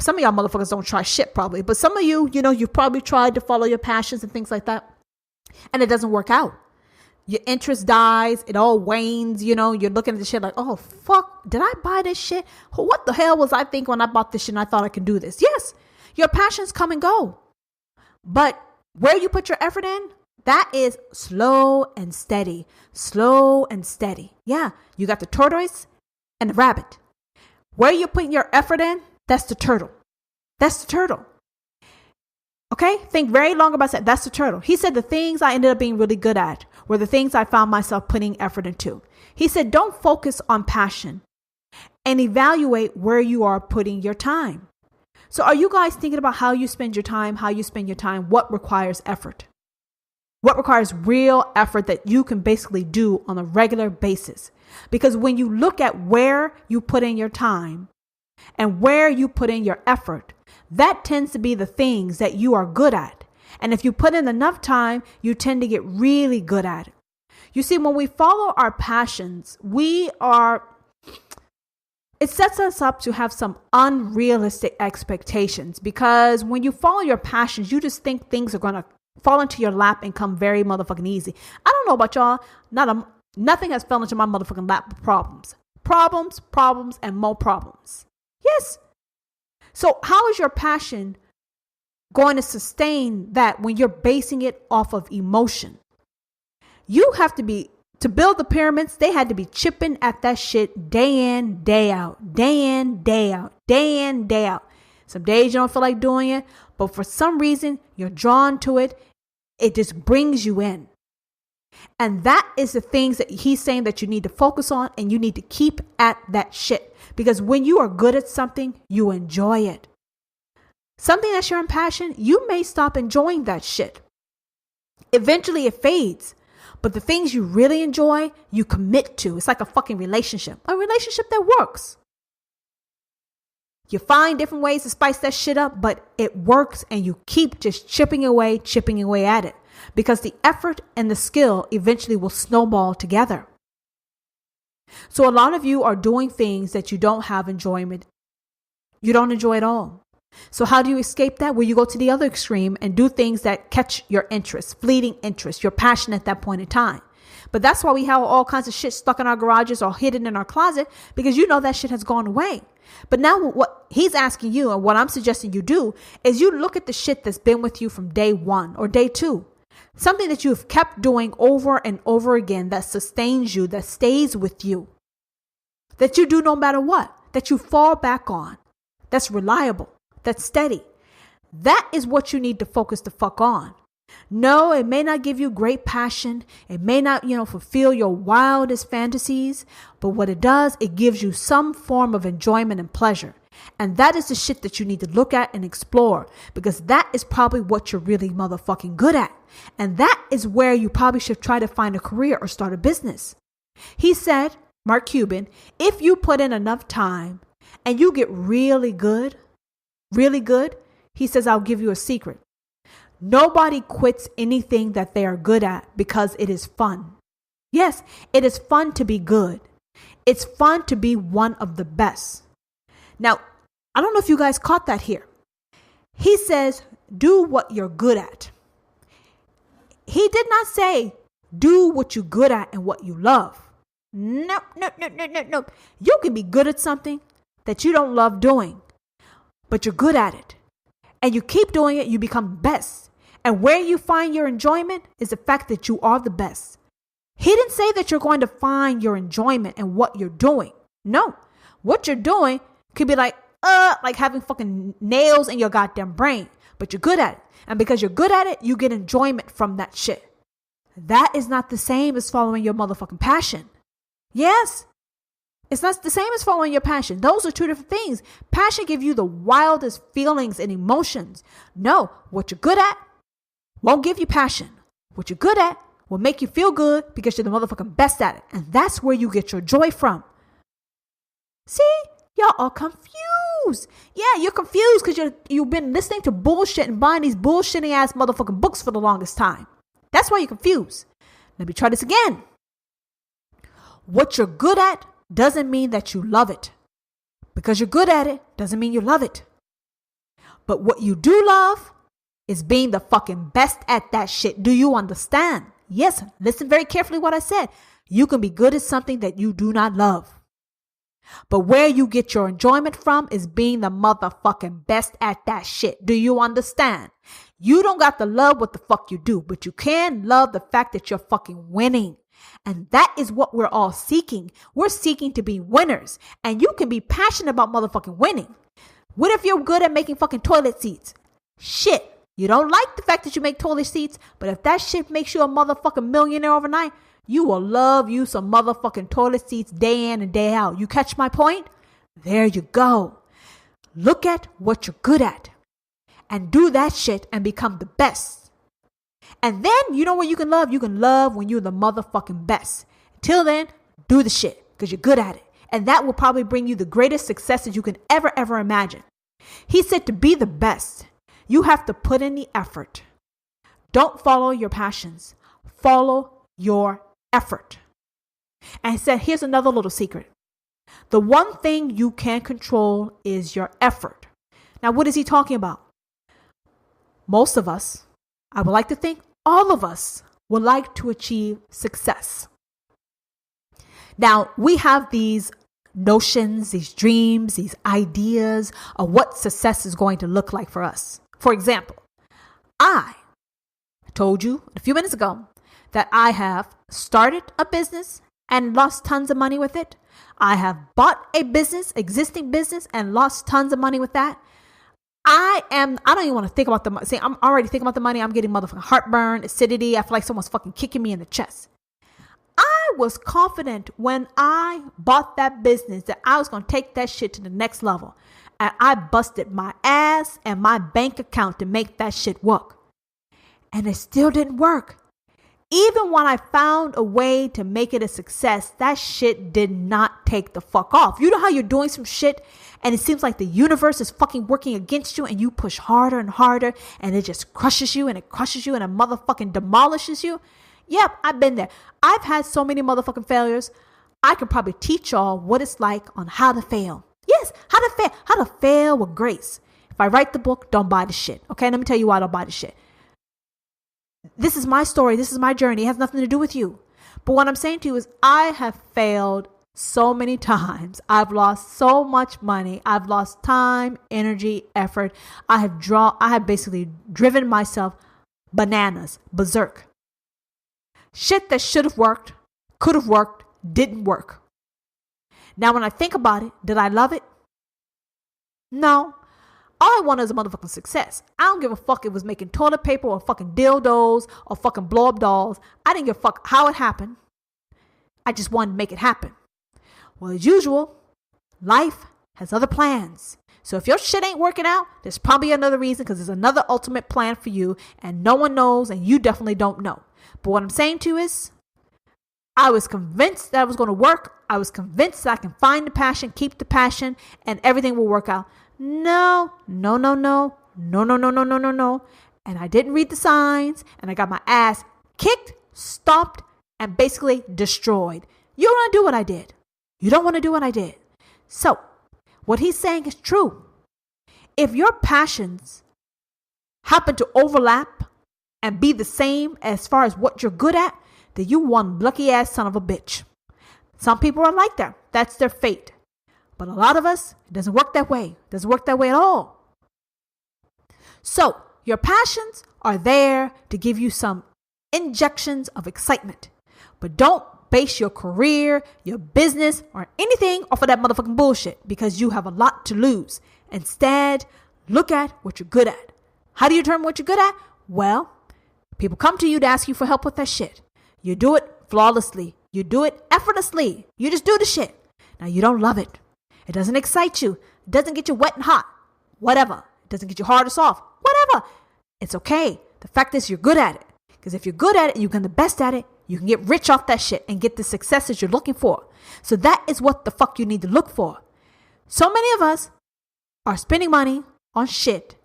Some of y'all motherfuckers don't try shit probably. But some of you, you've probably tried to follow your passions and things like that. And it doesn't work out. Your interest dies. It all wanes. You're looking at the shit like, oh, fuck. Did I buy this shit? What the hell was I thinking when I bought this shit and I thought I could do this? Yes, your passions come and go. But where you put your effort in, that is slow and steady. Slow and steady. Yeah, you got the tortoise and the rabbit. Where you're putting your effort in, that's the turtle. That's the turtle. Okay? Think very long about that. That's the turtle. He said the things I ended up being really good at were the things I found myself putting effort into. He said, don't focus on passion and evaluate where you are putting your time. So are you guys thinking about how you spend your time, what requires effort? What requires real effort that you can basically do on a regular basis? Because when you look at where you put in your time and where you put in your effort, that tends to be the things that you are good at. And if you put in enough time, you tend to get really good at it. You see, when we follow our passions, it sets us up to have some unrealistic expectations, because when you follow your passions, you just think things are going to fall into your lap and come very motherfucking easy. I don't know about y'all. Nothing has fell into my motherfucking lap but problems, and more problems. Yes. So how is your passion going to sustain that when you're basing it off of emotion? You have to build the pyramids, they had to be chipping at that shit day in, day out, day in, day out, day in, day out. Some days you don't feel like doing it, but for some reason you're drawn to it. It just brings you in. And that is the things that he's saying that you need to focus on, and you need to keep at that shit. Because when you are good at something, you enjoy it. Something that's your passion, you may stop enjoying that shit. Eventually it fades. But the things you really enjoy, you commit to. It's like a fucking relationship. A relationship that works. You find different ways to spice that shit up, but it works, and you keep just chipping away at it. Because the effort and the skill eventually will snowball together. So a lot of you are doing things that you don't have enjoyment. You don't enjoy at all. So how do you escape that? Well, you go to the other extreme and do things that catch your interest, fleeting interest, your passion at that point in time. But that's why we have all kinds of shit stuck in our garages or hidden in our closet, because you know that shit has gone away. But now what he's asking you, and what I'm suggesting you do, is you look at the shit that's been with you from day one or day two. Something that you've kept doing over and over again that sustains you, that stays with you, that you do no matter what, that you fall back on, that's reliable, that's steady. That is what you need to focus the fuck on. No, it may not give you great passion. It may not, fulfill your wildest fantasies. But what it does, it gives you some form of enjoyment and pleasure. And that is the shit that you need to look at and explore, because that is probably what you're really motherfucking good at. And that is where you probably should try to find a career or start a business. He said, Mark Cuban, if you put in enough time and you get really good, he says, I'll give you a secret. Nobody quits anything that they are good at because it is fun. Yes, it is fun to be good. It's fun to be one of the best. Now, I don't know if you guys caught that here. He says, do what you're good at. He did not say, do what you're good at and what you love. No. You can be good at something that you don't love doing, but you're good at it. And you keep doing it, you become best. And where you find your enjoyment is the fact that you are the best. He didn't say that you're going to find your enjoyment in what you're doing. No, what you're doing could be like having fucking nails in your goddamn brain, but you're good at it. And because you're good at it, you get enjoyment from that shit. That is not the same as following your motherfucking passion. Yes. It's not the same as following your passion. Those are two different things. Passion gives you the wildest feelings and emotions. No, what you're good at won't give you passion. What you're good at will make you feel good because you're the motherfucking best at it. And that's where you get your joy from. See? Y'all are confused. Yeah, you're confused because you've been listening to bullshit and buying these bullshitting ass motherfucking books for the longest time. That's why you're confused. Let me try this again. What you're good at doesn't mean that you love it. Because you're good at it doesn't mean you love it. But what you do love is being the fucking best at that shit. Do you understand? Yes, listen very carefully what I said. You can be good at something that you do not love. But where you get your enjoyment from is being the motherfucking best at that shit. Do you understand? You don't got to love what the fuck you do, but you can love the fact that you're fucking winning. And that is what we're all seeking. We're seeking to be winners. And you can be passionate about motherfucking winning. What if you're good at making fucking toilet seats? Shit. You don't like the fact that you make toilet seats, but if that shit makes you a motherfucking millionaire overnight, you will love you some motherfucking toilet seats day in and day out. You catch my point? There you go. Look at what you're good at and do that shit and become the best. And then you know what you can love? You can love when you're the motherfucking best. Till then, do the shit because you're good at it. And that will probably bring you the greatest successes you can ever imagine. He said to be the best, you have to put in the effort. Don't follow your passions. Follow your effort. And he said, here's another little secret. The one thing you can control is your effort. Now, what is he talking about? Most of us, I would like to think all of us would like to achieve success. Now, we have these notions, these dreams, these ideas of what success is going to look like for us. For example, I told you a few minutes ago that I have started a business and lost tons of money with it. I have bought a business, existing business, and lost tons of money with that. I don't even want to think about the money. See, I'm already thinking about the money. I'm getting motherfucking heartburn, acidity. I feel like someone's fucking kicking me in the chest. I was confident when I bought that business that I was going to take that shit to the next level. And I busted my ass and my bank account to make that shit work. And it still didn't work. Even when I found a way to make it a success, that shit did not take the fuck off. You know how you're doing some shit and it seems like the universe is fucking working against you and you push harder and harder and it just crushes you and it crushes you and it motherfucking demolishes you? Yep, I've been there. I've had so many motherfucking failures. I could probably teach y'all what it's like on how to fail. Yes, how to fail with grace. If I write the book, don't buy the shit. Okay, let me tell you why I don't buy the shit. This is my story. This is my journey. It has nothing to do with you. But what I'm saying to you is I have failed so many times. I've lost so much money. I've lost time, energy, effort. I have basically driven myself bananas, berserk. Shit that should have worked, could have worked, didn't work. Now, when I think about it, did I love it? No. All I want is a motherfucking success. I don't give a fuck if it was making toilet paper or fucking dildos or fucking blow up dolls. I didn't give a fuck how it happened. I just wanted to make it happen. Well, as usual, life has other plans. So if your shit ain't working out, there's probably another reason because there's another ultimate plan for you and no one knows and you definitely don't know. But what I'm saying to you is I was convinced that it was going to work. I was convinced that I can find the passion, keep the passion, and everything will work out. No. And I didn't read the signs and I got my ass kicked, stomped, and basically destroyed. You don't want to do what I did. You don't want to do what I did. So what he's saying is true. If your passions happen to overlap and be the same as far as what you're good at, then you one lucky ass son of a bitch. Some people are like that. That's their fate. But a lot of us, it doesn't work that way. It doesn't work that way at all. So your passions are there to give you some injections of excitement. But don't base your career, your business, or anything off of that motherfucking bullshit because you have a lot to lose. Instead, look at what you're good at. How do you determine what you're good at? Well, people come to you to ask you for help with that shit. You do it flawlessly. You do it effortlessly. You just do the shit. Now, you don't love it. It doesn't excite you. It doesn't get you wet and hot. Whatever. It doesn't get you hard or soft. Whatever. It's okay. The fact is you're good at it. Because if you're good at it and you become the best at it, you can get rich off that shit and get the successes you're looking for. So that is what the fuck you need to look for. So many of us are spending money on shit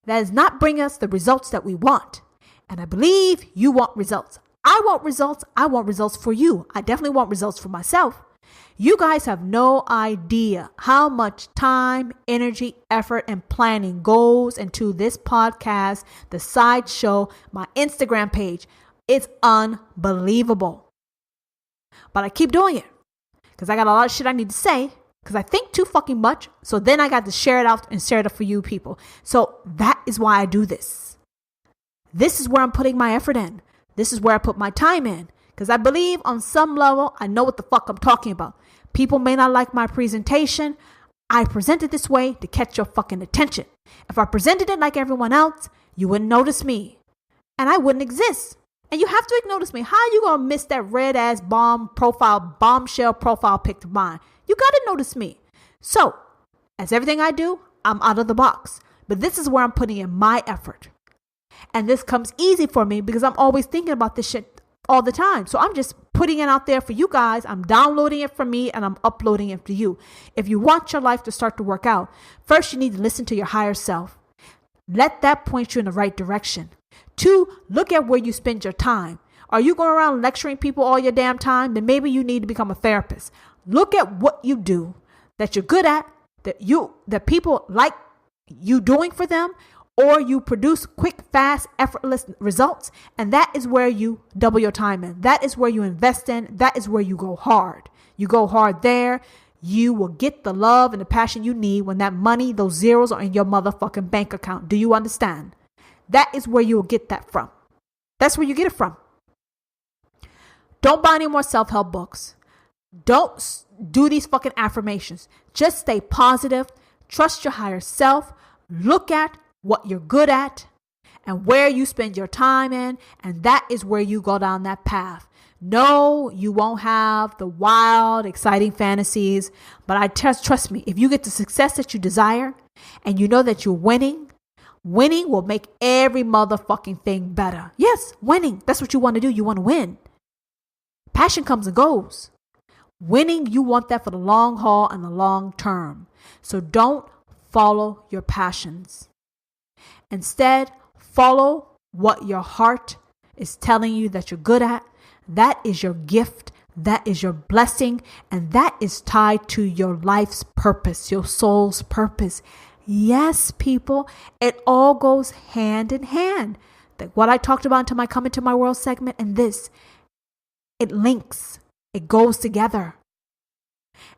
that does not bring us the results that we want. And I believe you want results. I want results. I want results for you. I definitely want results for myself. You guys have no idea how much time, energy, effort, and planning goes into this podcast, the sideshow, my Instagram page. It's unbelievable. But I keep doing it because I got a lot of shit I need to say because I think too fucking much. So then I got to share it out and share it up for you people. So that is why I do this. This is where I'm putting my effort in. This is where I put my time in. Because I believe on some level, I know what the fuck I'm talking about. People may not like my presentation. I present it this way to catch your fucking attention. If I presented it like everyone else, you wouldn't notice me. And I wouldn't exist. And you have to notice me. How are you going to miss that red ass bombshell profile pic of mine? You got to notice me. So, as everything I do, I'm out of the box. But this is where I'm putting in my effort. And this comes easy for me because I'm always thinking about this shit all the time. So I'm just putting it out there for you guys. I'm downloading it from me and I'm uploading it to you. If you want your life to start to work out, first you need to listen to your higher self. Let that point you in the right direction. 2, look at where you spend your time. Are you going around lecturing people all your damn time? Then maybe you need to become a therapist. Look at what you do that you're good at, that people like you doing for them, or you produce quick, fast, effortless results. And that is where you double your time in. That is where you invest in. That is where you go hard. You go hard there. You will get the love and the passion you need when that money, those zeros are in your motherfucking bank account. Do you understand? That is where you will get that from. That's where you get it from. Don't buy any more self-help books. Don't do these fucking affirmations. Just stay positive. Trust your higher self. Look at what you're good at and where you spend your time in. And that is where you go down that path. No, you won't have the wild, exciting fantasies. But trust me, if you get the success that you desire and you know that you're winning will make every motherfucking thing better. Yes, winning. That's what you want to do. You want to win. Passion comes and goes. Winning, you want that for the long haul and the long term. So don't follow your passions. Instead, follow what your heart is telling you that you're good at. That is your gift. That is your blessing. And that is tied to your life's purpose, your soul's purpose. Yes, people, it all goes hand in hand. What I talked about until my Come Into My World segment and this, it links. It goes together.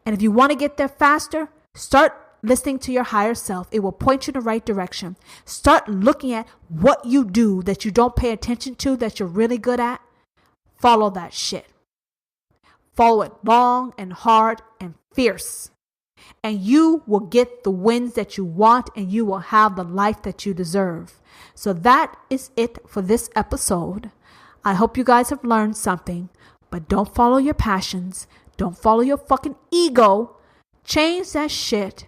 And if you want to get there faster, start listening to your higher self. It will point you in the right direction. Start looking at what you do that you don't pay attention to, that you're really good at. Follow that shit. Follow it long and hard and fierce. And you will get the wins that you want and you will have the life that you deserve. So that is it for this episode. I hope you guys have learned something, but don't follow your passions. Don't follow your fucking ego. Change that shit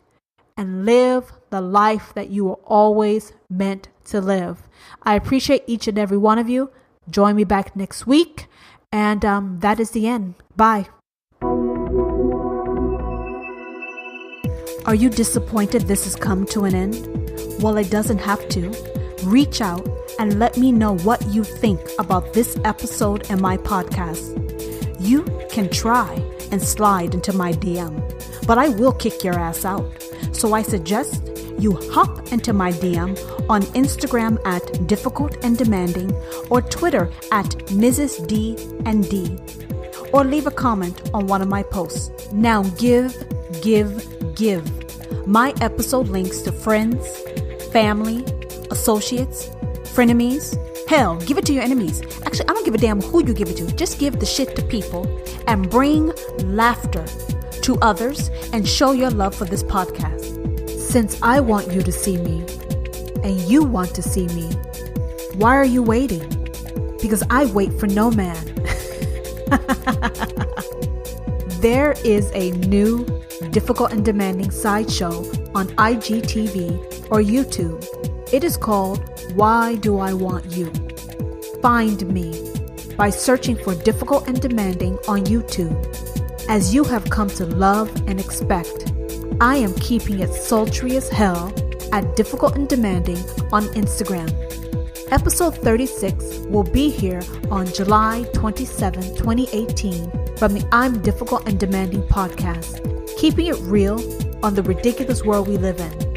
and live the life that you were always meant to live. I appreciate each and every one of you. Join me back next week. And that is the end. Bye. Are you disappointed this has come to an end? Well, it doesn't have to. Reach out and let me know what you think about this episode and my podcast. You can try and slide into my DM, but I will kick your ass out. So I suggest you hop into my DM on Instagram at Difficult and Demanding or Twitter at Mrs. D&D, or leave a comment on one of my posts. Now give. My episode links to friends, family, associates, frenemies. Hell, give it to your enemies. Actually, I don't give a damn who you give it to. Just give the shit to people and bring laughter to others and show your love for this podcast. Since I want you to see me and you want to see me, why are you waiting? Because I wait for no man. There is a new Difficult and Demanding sideshow on IGTV or YouTube. It is called Why Do I Want You? Find me by searching for Difficult and Demanding on YouTube. As you have come to love and expect, I am keeping it sultry as hell at Difficult and Demanding on Instagram. Episode 36 will be here on July 27, 2018 from the I'm Difficult and Demanding podcast, keeping it real on the ridiculous world we live in.